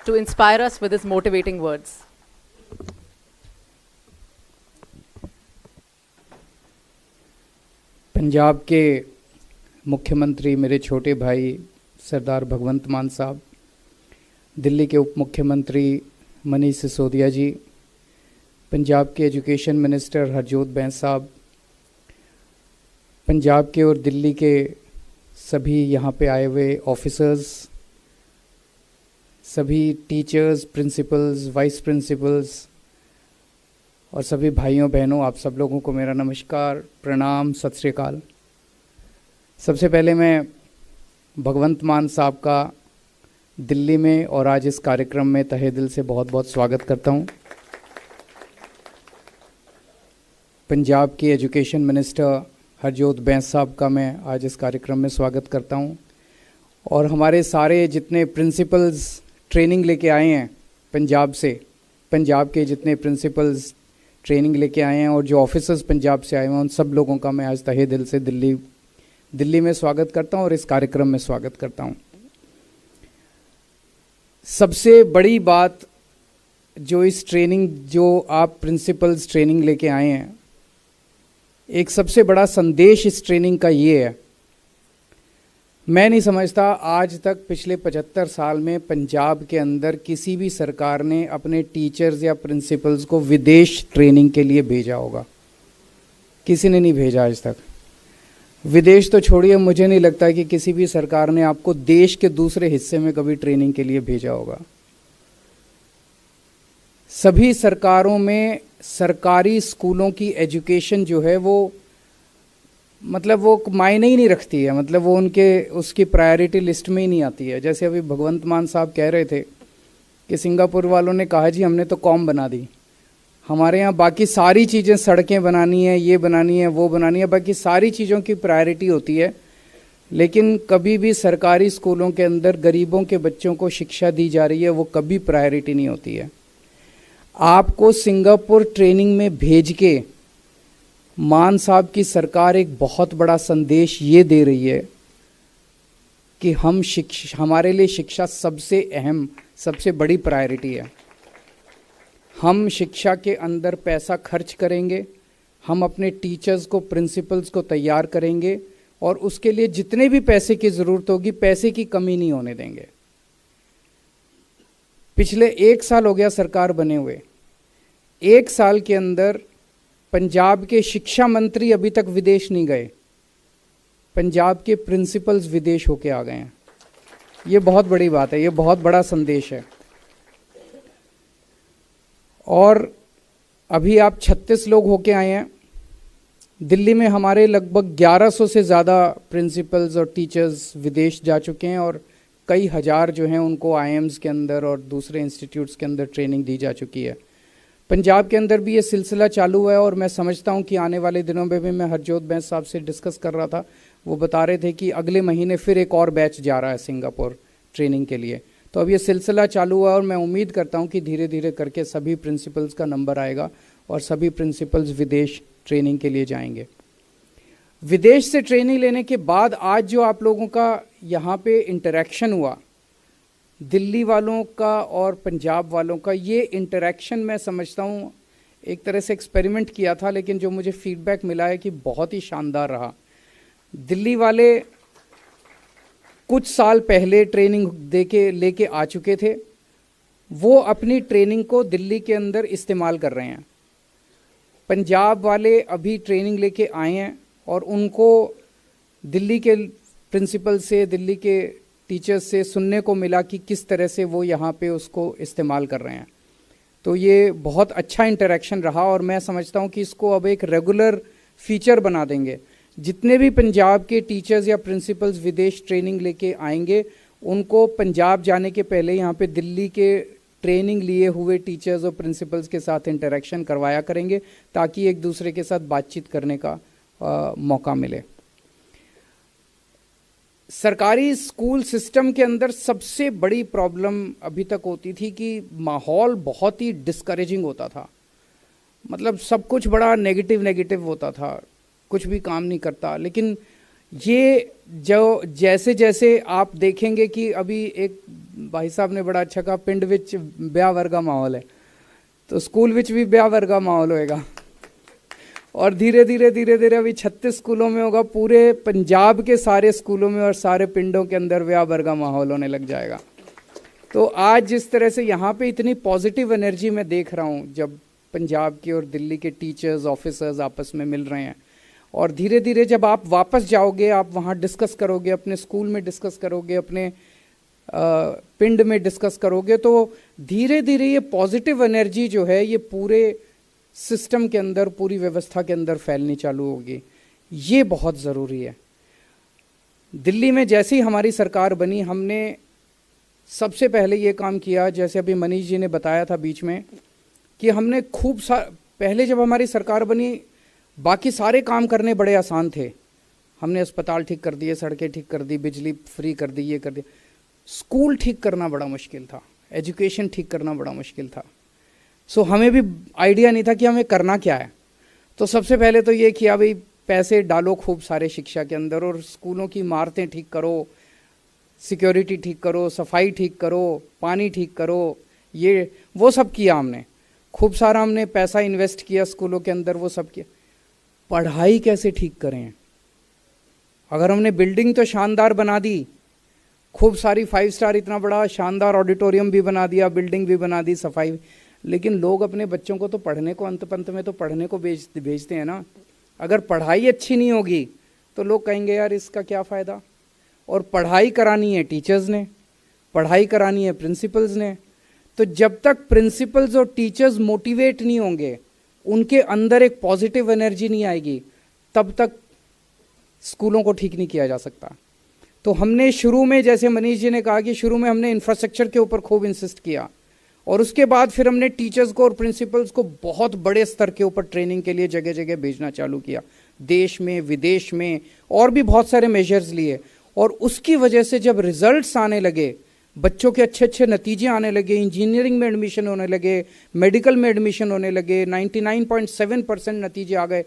to inspire us with his motivating words. Punjab के मुख्यमंत्री मेरे छोटे भाई सरदार भगवंत मान साहब, दिल्ली के उप मुख्यमंत्री मनीष सिसोदिया जी, पंजाब के एजुकेशन मिनिस्टर हरजोत बैंस साहब, पंजाब के और दिल्ली के सभी यहाँ पे आए हुए ऑफिसर्स, सभी टीचर्स, प्रिंसिपल्स, वाइस प्रिंसिपल्स और सभी भाइयों बहनों, आप सब लोगों को मेरा नमस्कार, प्रणाम, सत श्री अकाल। सबसे पहले मैं भगवंत मान साहब का दिल्ली में और आज इस कार्यक्रम में तहे दिल से बहुत बहुत स्वागत करता हूँ। पंजाब के एजुकेशन मिनिस्टर हरजोत बैंस साहब का मैं आज इस कार्यक्रम में स्वागत करता हूँ और हमारे सारे जितने प्रिंसिपल्स ट्रेनिंग लेके आए हैं पंजाब से, पंजाब के जितने प्रिंसिपल्स ट्रेनिंग लेके आए हैं और जो ऑफिसर्स पंजाब से आए हैं, उन सब लोगों का मैं आज तहे दिल से दिल्ली में स्वागत करता हूँ और इस कार्यक्रम में स्वागत करता हूँ। सबसे बड़ी बात जो इस ट्रेनिंग, जो आप प्रिंसिपल्स ट्रेनिंग लेके आए हैं, एक सबसे बड़ा संदेश इस ट्रेनिंग का ये है, मैं नहीं समझता आज तक पिछले 75 साल में पंजाब के अंदर किसी भी सरकार ने अपने टीचर्स या प्रिंसिपल्स को विदेश ट्रेनिंग के लिए भेजा होगा। किसी ने नहीं भेजा आज तक। विदेश तो छोड़िए, मुझे नहीं लगता कि किसी भी सरकार ने आपको देश के दूसरे हिस्से में कभी ट्रेनिंग के लिए भेजा होगा। सभी सरकारों में सरकारी स्कूलों की एजुकेशन जो है वो मतलब वो मायने ही नहीं रखती है, मतलब वो उसकी प्रायोरिटी लिस्ट में ही नहीं आती है। जैसे अभी भगवंत मान साहब कह रहे थे कि सिंगापुर वालों ने कहा जी हमने तो कॉम बना दी, हमारे यहाँ बाकी सारी चीज़ें, सड़कें बनानी है, ये बनानी है, वो बनानी है, बाकी सारी चीज़ों की प्रायोरिटी होती है, लेकिन कभी भी सरकारी स्कूलों के अंदर गरीबों के बच्चों को शिक्षा दी जा रही है, वो कभी प्रायोरिटी नहीं होती है। आपको सिंगापुर ट्रेनिंग में भेज के मान साहब की सरकार एक बहुत बड़ा संदेश ये दे रही है कि हमारे लिए शिक्षा सबसे अहम, सबसे बड़ी प्रायोरिटी है। हम शिक्षा के अंदर पैसा खर्च करेंगे, हम अपने टीचर्स को, प्रिंसिपल्स को तैयार करेंगे और उसके लिए जितने भी पैसे की ज़रूरत होगी, पैसे की कमी नहीं होने देंगे। पिछले 1 साल हो गया सरकार बने हुए, 1 साल के अंदर पंजाब के शिक्षा मंत्री अभी तक विदेश नहीं गए, पंजाब के प्रिंसिपल्स विदेश होके आ गए हैं। ये बहुत बड़ी बात है, ये बहुत बड़ा संदेश है। और अभी आप 36 लोग होके आए हैं। दिल्ली में हमारे लगभग 1100 से ज़्यादा प्रिंसिपल्स और टीचर्स विदेश जा चुके हैं और कई हज़ार जो हैं उनको आईएम्स के अंदर और दूसरे इंस्टीट्यूट्स के अंदर ट्रेनिंग दी जा चुकी है। पंजाब के अंदर भी ये सिलसिला चालू है और मैं समझता हूँ कि आने वाले दिनों में भी, मैं हरजोत बैंस साहब से डिस्कस कर रहा था, वो बता रहे थे कि अगले महीने फिर एक और बैच जा रहा है सिंगापुर ट्रेनिंग के लिए। तो अब ये सिलसिला चालू हुआ और मैं उम्मीद करता हूँ कि धीरे धीरे करके सभी प्रिंसिपल्स का नंबर आएगा और सभी प्रिंसिपल्स विदेश ट्रेनिंग के लिए जाएंगे। विदेश से ट्रेनिंग लेने के बाद आज जो आप लोगों का यहाँ पे इंटरेक्शन हुआ, दिल्ली वालों का और पंजाब वालों का, ये इंटरेक्शन मैं समझता हूँ एक तरह से एक्सपेरिमेंट किया था, लेकिन जो मुझे फीडबैक मिला है कि बहुत ही शानदार रहा। दिल्ली वाले कुछ साल पहले ट्रेनिंग लेके आ चुके थे, वो अपनी ट्रेनिंग को दिल्ली के अंदर इस्तेमाल कर रहे हैं। पंजाब वाले अभी ट्रेनिंग लेके आए हैं और उनको दिल्ली के प्रिंसिपल से, दिल्ली के टीचर्स से सुनने को मिला कि किस तरह से वो यहाँ पे उसको इस्तेमाल कर रहे हैं। तो ये बहुत अच्छा इंटरेक्शन रहा और मैं समझता हूँ कि इसको अब एक रेगुलर फीचर बना देंगे। जितने भी पंजाब के टीचर्स या प्रिंसिपल्स विदेश ट्रेनिंग लेके आएंगे, उनको पंजाब जाने के पहले यहाँ पे दिल्ली के ट्रेनिंग लिए हुए टीचर्स और प्रिंसिपल्स के साथ इंटरेक्शन करवाया करेंगे, ताकि एक दूसरे के साथ बातचीत करने का मौका मिले। सरकारी स्कूल सिस्टम के अंदर सबसे बड़ी प्रॉब्लम अभी तक होती थी कि माहौल बहुत ही डिस्करेजिंग होता था, मतलब सब कुछ बड़ा नेगेटिव होता था, कुछ भी काम नहीं करता। लेकिन ये जो जैसे जैसे आप देखेंगे कि अभी एक भाई साहब ने बड़ा अच्छा कहा, पिंड विच ब्याह वर्गा माहौल है, तो स्कूल विच भी ब्याह वर्गा माहौल होएगा। और धीरे धीरे अभी 36 स्कूलों में होगा, पूरे पंजाब के सारे स्कूलों में और सारे पिंडों के अंदर व्याह वर्गा माहौल होने लग जाएगा। तो आज जिस तरह से यहाँ पे इतनी पॉजिटिव एनर्जी मैं देख रहा हूँ, जब पंजाब के और दिल्ली के टीचर्स ऑफिसर्स आपस में मिल रहे हैं, और धीरे धीरे जब आप वापस जाओगे, आप वहाँ डिस्कस करोगे, अपने स्कूल में डिस्कस करोगे, अपने पिंड में डिस्कस करोगे, तो धीरे धीरे ये पॉजिटिव एनर्जी जो है ये पूरे सिस्टम के अंदर, पूरी व्यवस्था के अंदर फैलनी चालू होगी। ये बहुत ज़रूरी है। दिल्ली में जैसे ही हमारी सरकार बनी, हमने सबसे पहले ये काम किया, जैसे अभी मनीष जी ने बताया था बीच में, कि हमने पहले जब हमारी सरकार बनी, बाकी सारे काम करने बड़े आसान थे। हमने अस्पताल ठीक कर दिए, सड़कें ठीक कर दी, बिजली फ्री कर दी, ये कर दिया। स्कूल ठीक करना बड़ा मुश्किल था, एजुकेशन ठीक करना बड़ा मुश्किल था। सो हमें भी आइडिया नहीं था कि हमें करना क्या है। तो सबसे पहले तो ये किया, भाई पैसे डालो खूब सारे शिक्षा के अंदर, और स्कूलों की इमारतें ठीक करो, सिक्योरिटी ठीक करो, सफाई ठीक करो, पानी ठीक करो, ये वो सब किया हमने। खूब सारा हमने पैसा इन्वेस्ट किया स्कूलों के अंदर, वो सब किया। पढ़ाई कैसे ठीक करें? अगर हमने बिल्डिंग तो शानदार बना दी, खूब सारी 5 स्टार इतना बड़ा शानदार ऑडिटोरियम भी बना दिया, बिल्डिंग भी बना दी, सफाई, लेकिन लोग अपने बच्चों को तो पढ़ने को, अंत में तो पढ़ने को भेजते हैं ना। अगर पढ़ाई अच्छी नहीं होगी तो लोग कहेंगे यार इसका क्या फ़ायदा। और पढ़ाई करानी है टीचर्स ने, पढ़ाई करानी है प्रिंसिपल्स ने। तो जब तक प्रिंसिपल्स और टीचर्स मोटिवेट नहीं होंगे, उनके अंदर एक पॉजिटिव एनर्जी नहीं आएगी, तब तक स्कूलों को ठीक नहीं किया जा सकता। तो हमने शुरू में, जैसे मनीष जी ने कहा कि शुरू में हमने इंफ्रास्ट्रक्चर के ऊपर खूब इंसिस्ट किया, और उसके बाद फिर हमने टीचर्स को और प्रिंसिपल्स को बहुत बड़े स्तर के ऊपर ट्रेनिंग के लिए जगह जगह भेजना चालू किया, देश में, विदेश में, और भी बहुत सारे मेजर्स लिए। और उसकी वजह से जब रिजल्ट्स आने लगे, बच्चों के अच्छे अच्छे नतीजे आने लगे, इंजीनियरिंग में एडमिशन होने लगे, मेडिकल में एडमिशन होने लगे, 99.7% नतीजे आ गए,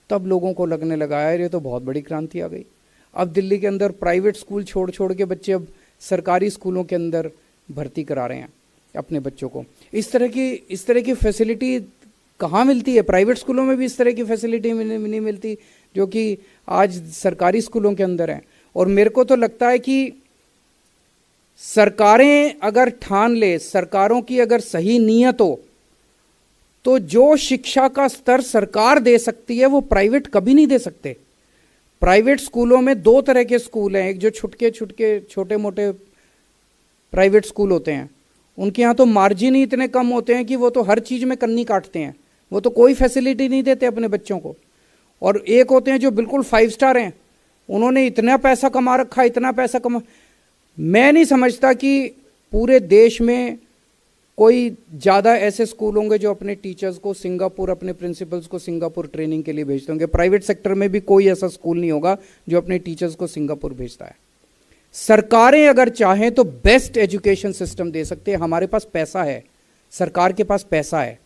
तब लोगों को लगने लगा यार ये तो बहुत बड़ी क्रांति आ गई। अब दिल्ली के अंदर प्राइवेट स्कूल छोड़ छोड़ के बच्चे अब सरकारी स्कूलों के अंदर भर्ती करा रहे हैं अपने बच्चों को। इस तरह की फैसिलिटी कहाँ मिलती है? प्राइवेट स्कूलों में भी इस तरह की फैसिलिटी नहीं मिलती जो कि आज सरकारी स्कूलों के अंदर है। और मेरे को तो लगता है कि सरकारें अगर ठान ले, सरकारों की अगर सही नीयत हो, तो जो शिक्षा का स्तर सरकार दे सकती है वो प्राइवेट कभी नहीं दे सकते। प्राइवेट स्कूलों में 2 तरह के स्कूल हैं, एक जो छोटे मोटे प्राइवेट स्कूल होते हैं, उनके यहाँ तो मार्जिन ही इतने कम होते हैं कि वो तो हर चीज़ में कन्नी काटते हैं, वो तो कोई फैसिलिटी नहीं देते अपने बच्चों को। और एक होते हैं जो बिल्कुल 5 स्टार हैं, उन्होंने इतना पैसा कमा रखा, इतना पैसा कमा। मैं नहीं समझता कि पूरे देश में कोई ज़्यादा ऐसे स्कूल होंगे जो अपने टीचर्स को सिंगापुर, अपने प्रिंसिपल्स को सिंगापुर ट्रेनिंग के लिए भेजते होंगे। प्राइवेट सेक्टर में भी कोई ऐसा स्कूल नहीं होगा जो अपने टीचर्स को सिंगापुर भेजता है। सरकारें अगर चाहें तो बेस्ट एजुकेशन सिस्टम दे सकते हैं। हमारे पास पैसा है, सरकार के पास पैसा है।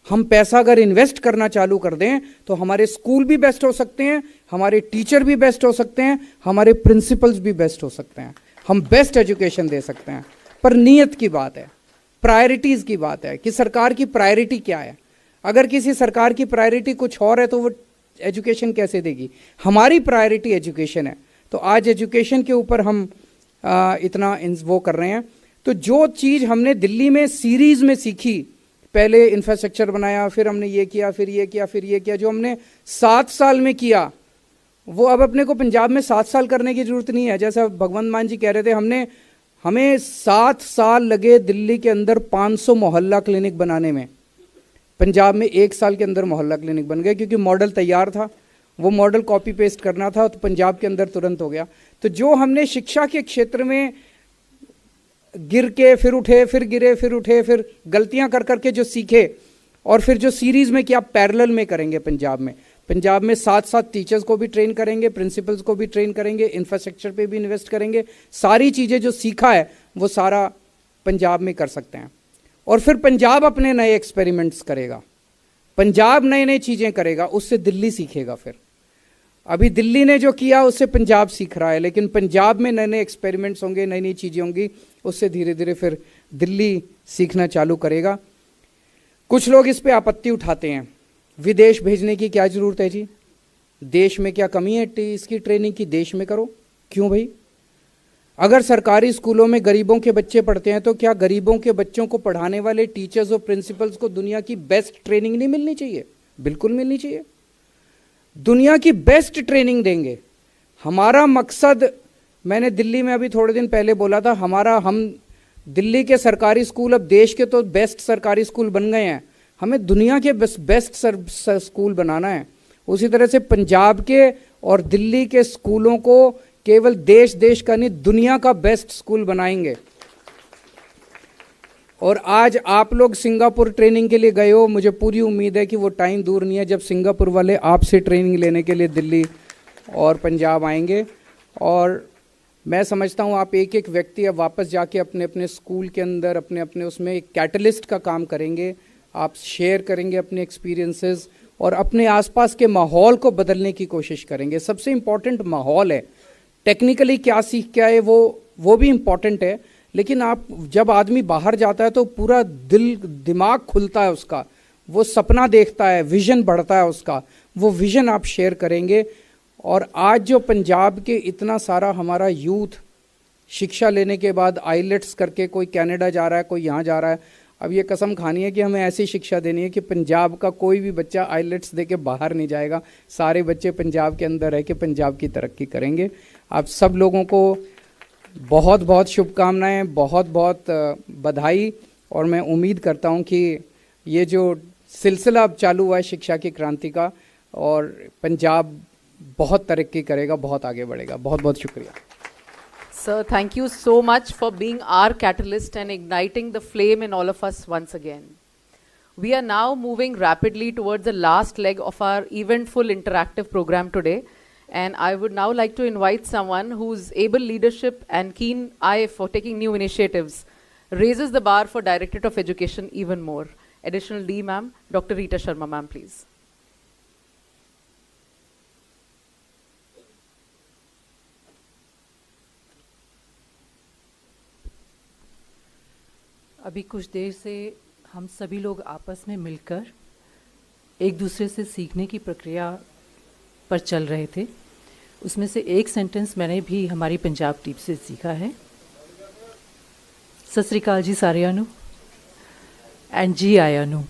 हम पैसा अगर इन्वेस्ट करना चालू कर दें तो हमारे स्कूल भी बेस्ट हो सकते हैं, हमारे टीचर भी बेस्ट हो सकते हैं, हमारे प्रिंसिपल्स भी बेस्ट हो सकते हैं, हम बेस्ट एजुकेशन दे सकते हैं। पर नीयत की बात है, प्रायोरिटीज़ की बात है कि सरकार की प्रायोरिटी क्या है। अगर किसी सरकार की प्रायोरिटी कुछ और है तो वो एजुकेशन कैसे देगी? हमारी प्रायोरिटी एजुकेशन है, तो आज एजुकेशन के ऊपर हम इतना वो कर रहे हैं। तो जो चीज़ हमने दिल्ली में सीरीज़ में सीखी, पहले इंफ्रास्ट्रक्चर बनाया, फिर हमने ये किया, फिर ये किया, फिर ये किया, जो हमने 7 साल में किया, वो अब अपने को पंजाब में 7 साल करने की ज़रूरत नहीं है। जैसा भगवंत मान जी कह रहे थे, हमें 7 साल लगे दिल्ली के अंदर 500 मोहल्ला क्लिनिक बनाने में। पंजाब में 1 साल के अंदर मोहल्ला क्लिनिक बन गए, क्योंकि मॉडल तैयार था, वो मॉडल कॉपी पेस्ट करना था, तो पंजाब के अंदर तुरंत हो गया। तो जो हमने शिक्षा के क्षेत्र में गिर के फिर उठे, फिर गिरे, फिर उठे, फिर गलतियां कर करके जो सीखे, और फिर जो सीरीज़ में किया, पैरेलल में करेंगे पंजाब में साथ टीचर्स को भी ट्रेन करेंगे, प्रिंसिपल्स को भी ट्रेन करेंगे, इंफ्रास्ट्रक्चर पे भी इन्वेस्ट करेंगे। सारी चीज़ें जो सीखा है वो सारा पंजाब में कर सकते हैं। और फिर पंजाब अपने नए एक्सपेरिमेंट्स करेगा, पंजाब नई नई चीज़ें करेगा, उससे दिल्ली सीखेगा। फिर अभी दिल्ली ने जो किया उससे पंजाब सीख रहा है, लेकिन पंजाब में नए नए एक्सपेरिमेंट्स होंगे, नई नई चीज़ें होंगी, उससे धीरे धीरे फिर दिल्ली सीखना चालू करेगा। कुछ लोग इस पे आपत्ति उठाते हैं, विदेश भेजने की क्या ज़रूरत है जी? देश में क्या कमी है इसकी ट्रेनिंग की? देश में करो। क्यों भाई? अगर सरकारी स्कूलों में गरीबों के बच्चे पढ़ते हैं तो क्या गरीबों के बच्चों को पढ़ाने वाले टीचर्स और प्रिंसिपल्स को दुनिया की बेस्ट ट्रेनिंग नहीं मिलनी चाहिए? बिल्कुल मिलनी चाहिए। दुनिया की बेस्ट ट्रेनिंग देंगे। हमारा मकसद, मैंने दिल्ली में अभी थोड़े दिन पहले बोला था, हम दिल्ली के सरकारी स्कूल अब देश के तो बेस्ट सरकारी स्कूल बन गए हैं, हमें दुनिया के बेस्ट स्कूल बनाना है। उसी तरह से पंजाब के और दिल्ली के स्कूलों को केवल देश का नहीं, दुनिया का बेस्ट स्कूल बनाएंगे। और आज आप लोग सिंगापुर ट्रेनिंग के लिए गए हो, मुझे पूरी उम्मीद है कि वो टाइम दूर नहीं है जब सिंगापुर वाले आपसे ट्रेनिंग लेने के लिए दिल्ली और पंजाब आएंगे। और मैं समझता हूँ आप एक एक व्यक्ति अब वापस जाके अपने अपने स्कूल के अंदर अपने उसमें एक कैटलिस्ट का काम करेंगे। आप शेयर करेंगे अपने एक्सपीरियंसेस और अपने आसपास के माहौल को बदलने की कोशिश करेंगे। सबसे इम्पॉर्टेंट माहौल है। टेक्निकली क्या सीख के आए वो भी इम्पॉर्टेंट है, लेकिन आप जब आदमी बाहर जाता है तो पूरा दिमाग खुलता है उसका, वो सपना देखता है, विजन बढ़ता है उसका, वो विजन आप शेयर करेंगे। और आज जो पंजाब के इतना सारा हमारा यूथ शिक्षा लेने के बाद आईलेट्स करके कोई कनाडा जा रहा है, कोई यहाँ जा रहा है, अब ये कसम खानी है कि हमें ऐसी शिक्षा देनी है कि पंजाब का कोई भी बच्चा आईलेट्स दे के बाहर नहीं जाएगा। सारे बच्चे पंजाब के अंदर रह के पंजाब की तरक्की करेंगे। आप सब लोगों को बहुत बहुत शुभकामनाएं, बहुत बहुत बधाई। और मैं उम्मीद करता हूं कि ये जो सिलसिला अब चालू हुआ है शिक्षा की क्रांति का, और पंजाब बहुत तरक्की करेगा, बहुत आगे बढ़ेगा। बहुत बहुत शुक्रिया। Sir, thank you so much for being our catalyst and igniting the flame in all of us once again. We are now moving rapidly towards the last leg of our eventful interactive program today. And I would now like to invite someone whose able leadership and keen eye for taking new initiatives raises the bar for Directorate of Education even more. Additional D, ma'am. Dr. Rita Sharma, ma'am, please. अभी कुछ देर से हम सभी लोग आपस में मिलकर एक दूसरे से सीखने की प्रक्रिया पर चल रहे थे। उसमें से एक सेंटेंस मैंने भी हमारी पंजाब टीम से सीखा है। सत श्री अकाल जी सारिਆਂ ਨੂੰ एंड जी आया ਨੂੰ।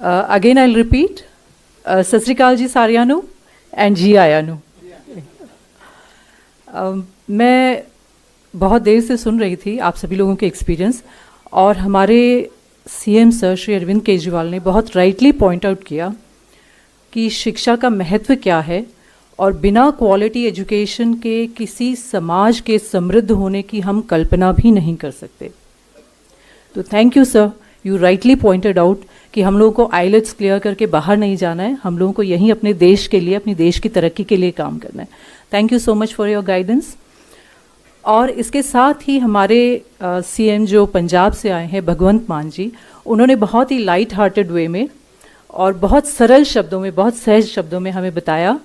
अगेन आई विल रिपीट, सत श्री अकाल जी सारिਆਂ ਨੂੰ एंड जी आया नू। मैं बहुत देर से सुन रही थी आप सभी लोगों के एक्सपीरियंस, और हमारे सीएम सर श्री अरविंद केजरीवाल ने बहुत राइटली पॉइंट आउट किया कि शिक्षा का महत्व क्या है, और बिना क्वालिटी एजुकेशन के किसी समाज के समृद्ध होने की हम कल्पना भी नहीं कर सकते। तो thank you sir, you rightly pointed out कि हम लोगों को आईलेट्स क्लियर करके बाहर नहीं जाना है, हम लोगों को यहीं अपने देश के लिए, अपनी देश की तरक्की के लिए काम करना है। Thank you so much for your guidance. और इसके साथ ही हमारे सीएम जो पंजाब से आए हैं भगवंत मान जी, उन्होंने बहुत ही लाइट हार्टेड वे में और बहुत सरल शब्दों में, बहुत सहज शब्दों में हमें बताया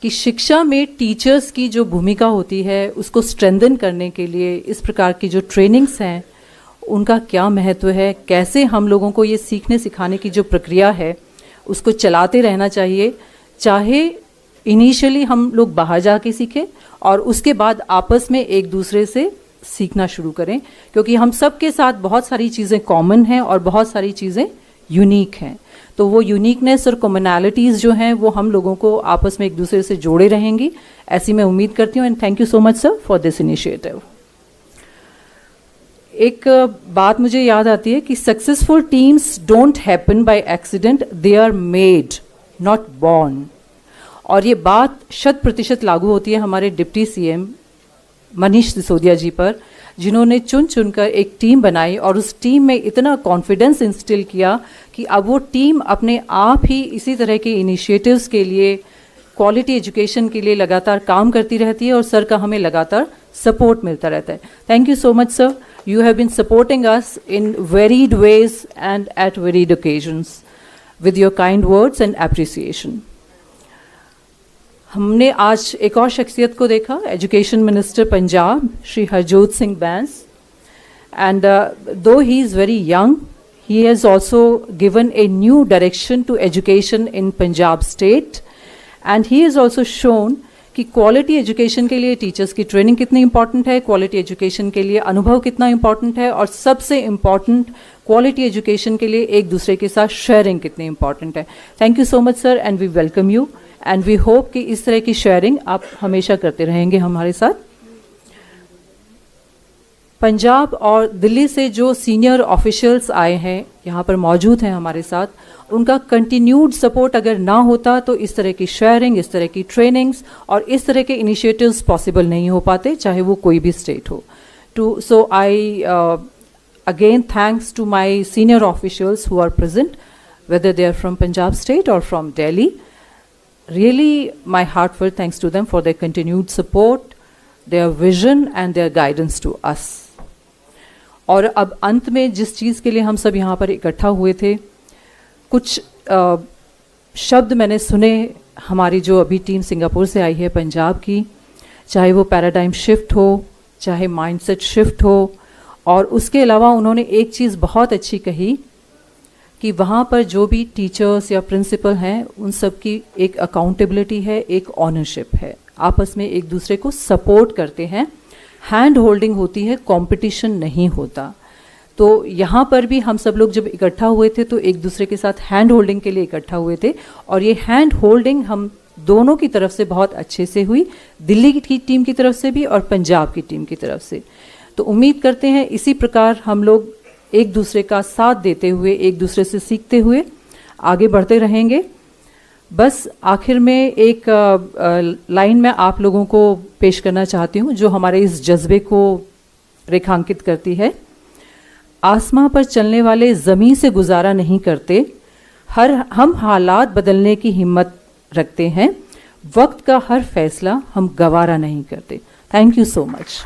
कि शिक्षा में टीचर्स की जो भूमिका होती है उसको स्ट्रेंथन करने के लिए इस प्रकार की जो ट्रेनिंग्स हैं उनका क्या महत्व है, कैसे हम लोगों को ये सीखने सिखाने की जो प्रक्रिया है उसको चलाते रहना चाहिए, चाहे इनिशियली हम लोग बाहर जाके सीखें और उसके बाद आपस में एक दूसरे से सीखना शुरू करें, क्योंकि हम सब के साथ बहुत सारी चीज़ें कॉमन हैं और बहुत सारी चीज़ें यूनिक हैं। तो वो यूनिकनेस और कॉमनैलिटीज़ जो हैं वो हम लोगों को आपस में एक दूसरे से जोड़े रहेंगी, ऐसी मैं उम्मीद करती हूँ। And thank you so much sir for this initiative. एक बात मुझे याद आती है कि successful teams don't happen by accident, they are made not born. और ये बात 100% लागू होती है हमारे डिप्टी सीएम मनीष सिसोदिया जी पर, जिन्होंने चुन चुनकर एक टीम बनाई और उस टीम में इतना कॉन्फिडेंस इंस्टिल किया कि अब वो टीम अपने आप ही इसी तरह के इनिशिएटिव्स के लिए, क्वालिटी एजुकेशन के लिए लगातार काम करती रहती है और सर का हमें लगातार सपोर्ट मिलता रहता है। Thank you so much sir, you have been supporting us in varied ways and at varied occasions with your kind words and appreciation. हमने आज एक और शख्सियत को देखा, education minister Punjab Shri Harjot Singh Bains, and though he is very young, he has also given a new direction to education in Punjab state, and he has also shown कि क्वालिटी एजुकेशन के लिए टीचर्स की ट्रेनिंग कितनी इंपॉर्टेंट है, क्वालिटी एजुकेशन के लिए अनुभव कितना इंपॉर्टेंट है, और सबसे इम्पॉर्टेंट क्वालिटी एजुकेशन के लिए एक दूसरे के साथ शेयरिंग कितनी इंपॉर्टेंट है। Thank you so much sir, and we welcome you, and we hope कि इस तरह की शेयरिंग आप हमेशा करते रहेंगे हमारे साथ। पंजाब और दिल्ली से जो सीनियर ऑफिशियल्स आए हैं, यहाँ पर मौजूद हैं हमारे साथ, उनका कंटिन्यूड सपोर्ट अगर ना होता तो इस तरह की शेयरिंग, इस तरह की ट्रेनिंग्स और इस तरह के इनिशिएटिव्स पॉसिबल नहीं हो पाते, चाहे वो कोई भी स्टेट हो। So I again thanks to my senior officials who are present, whether they are from Punjab state और from Delhi. Really my heartful thanks to them for their continued support, their vision and their guidance to us. और अब अंत में जिस चीज़ के लिए हम सब यहाँ पर इकट्ठा हुए थे, कुछ शब्द मैंने सुने हमारी जो अभी टीम सिंगापुर से आई है पंजाब की, चाहे वो पैराडाइम शिफ्ट हो, चाहे माइंडसेट शिफ्ट हो, और उसके अलावा उन्होंने एक चीज़ बहुत अच्छी कही कि वहाँ पर जो भी टीचर्स या प्रिंसिपल हैं उन सब की एक अकाउंटेबिलिटी है, एक ऑनरशिप है, आपस में एक दूसरे को सपोर्ट करते हैं, हैंड होल्डिंग होती है, कंपटीशन नहीं होता। तो यहाँ पर भी हम सब लोग जब इकट्ठा हुए थे तो एक दूसरे के साथ हैंड होल्डिंग के लिए इकट्ठा हुए थे, और ये हैंड होल्डिंग हम दोनों की तरफ से बहुत अच्छे से हुई, दिल्ली की टीम की तरफ से भी और पंजाब की टीम की तरफ से। तो उम्मीद करते हैं इसी प्रकार हम लोग एक दूसरे का साथ देते हुए, एक दूसरे से सीखते हुए आगे बढ़ते रहेंगे। बस आखिर में एक लाइन मैं आप लोगों को पेश करना चाहती हूँ जो हमारे इस जज्बे को रेखांकित करती है। आसमां पर चलने वाले ज़मीन से गुजारा नहीं करते, हम हालात बदलने की हिम्मत रखते हैं, वक्त का हर फैसला हम गवारा नहीं करते। Thank you so much.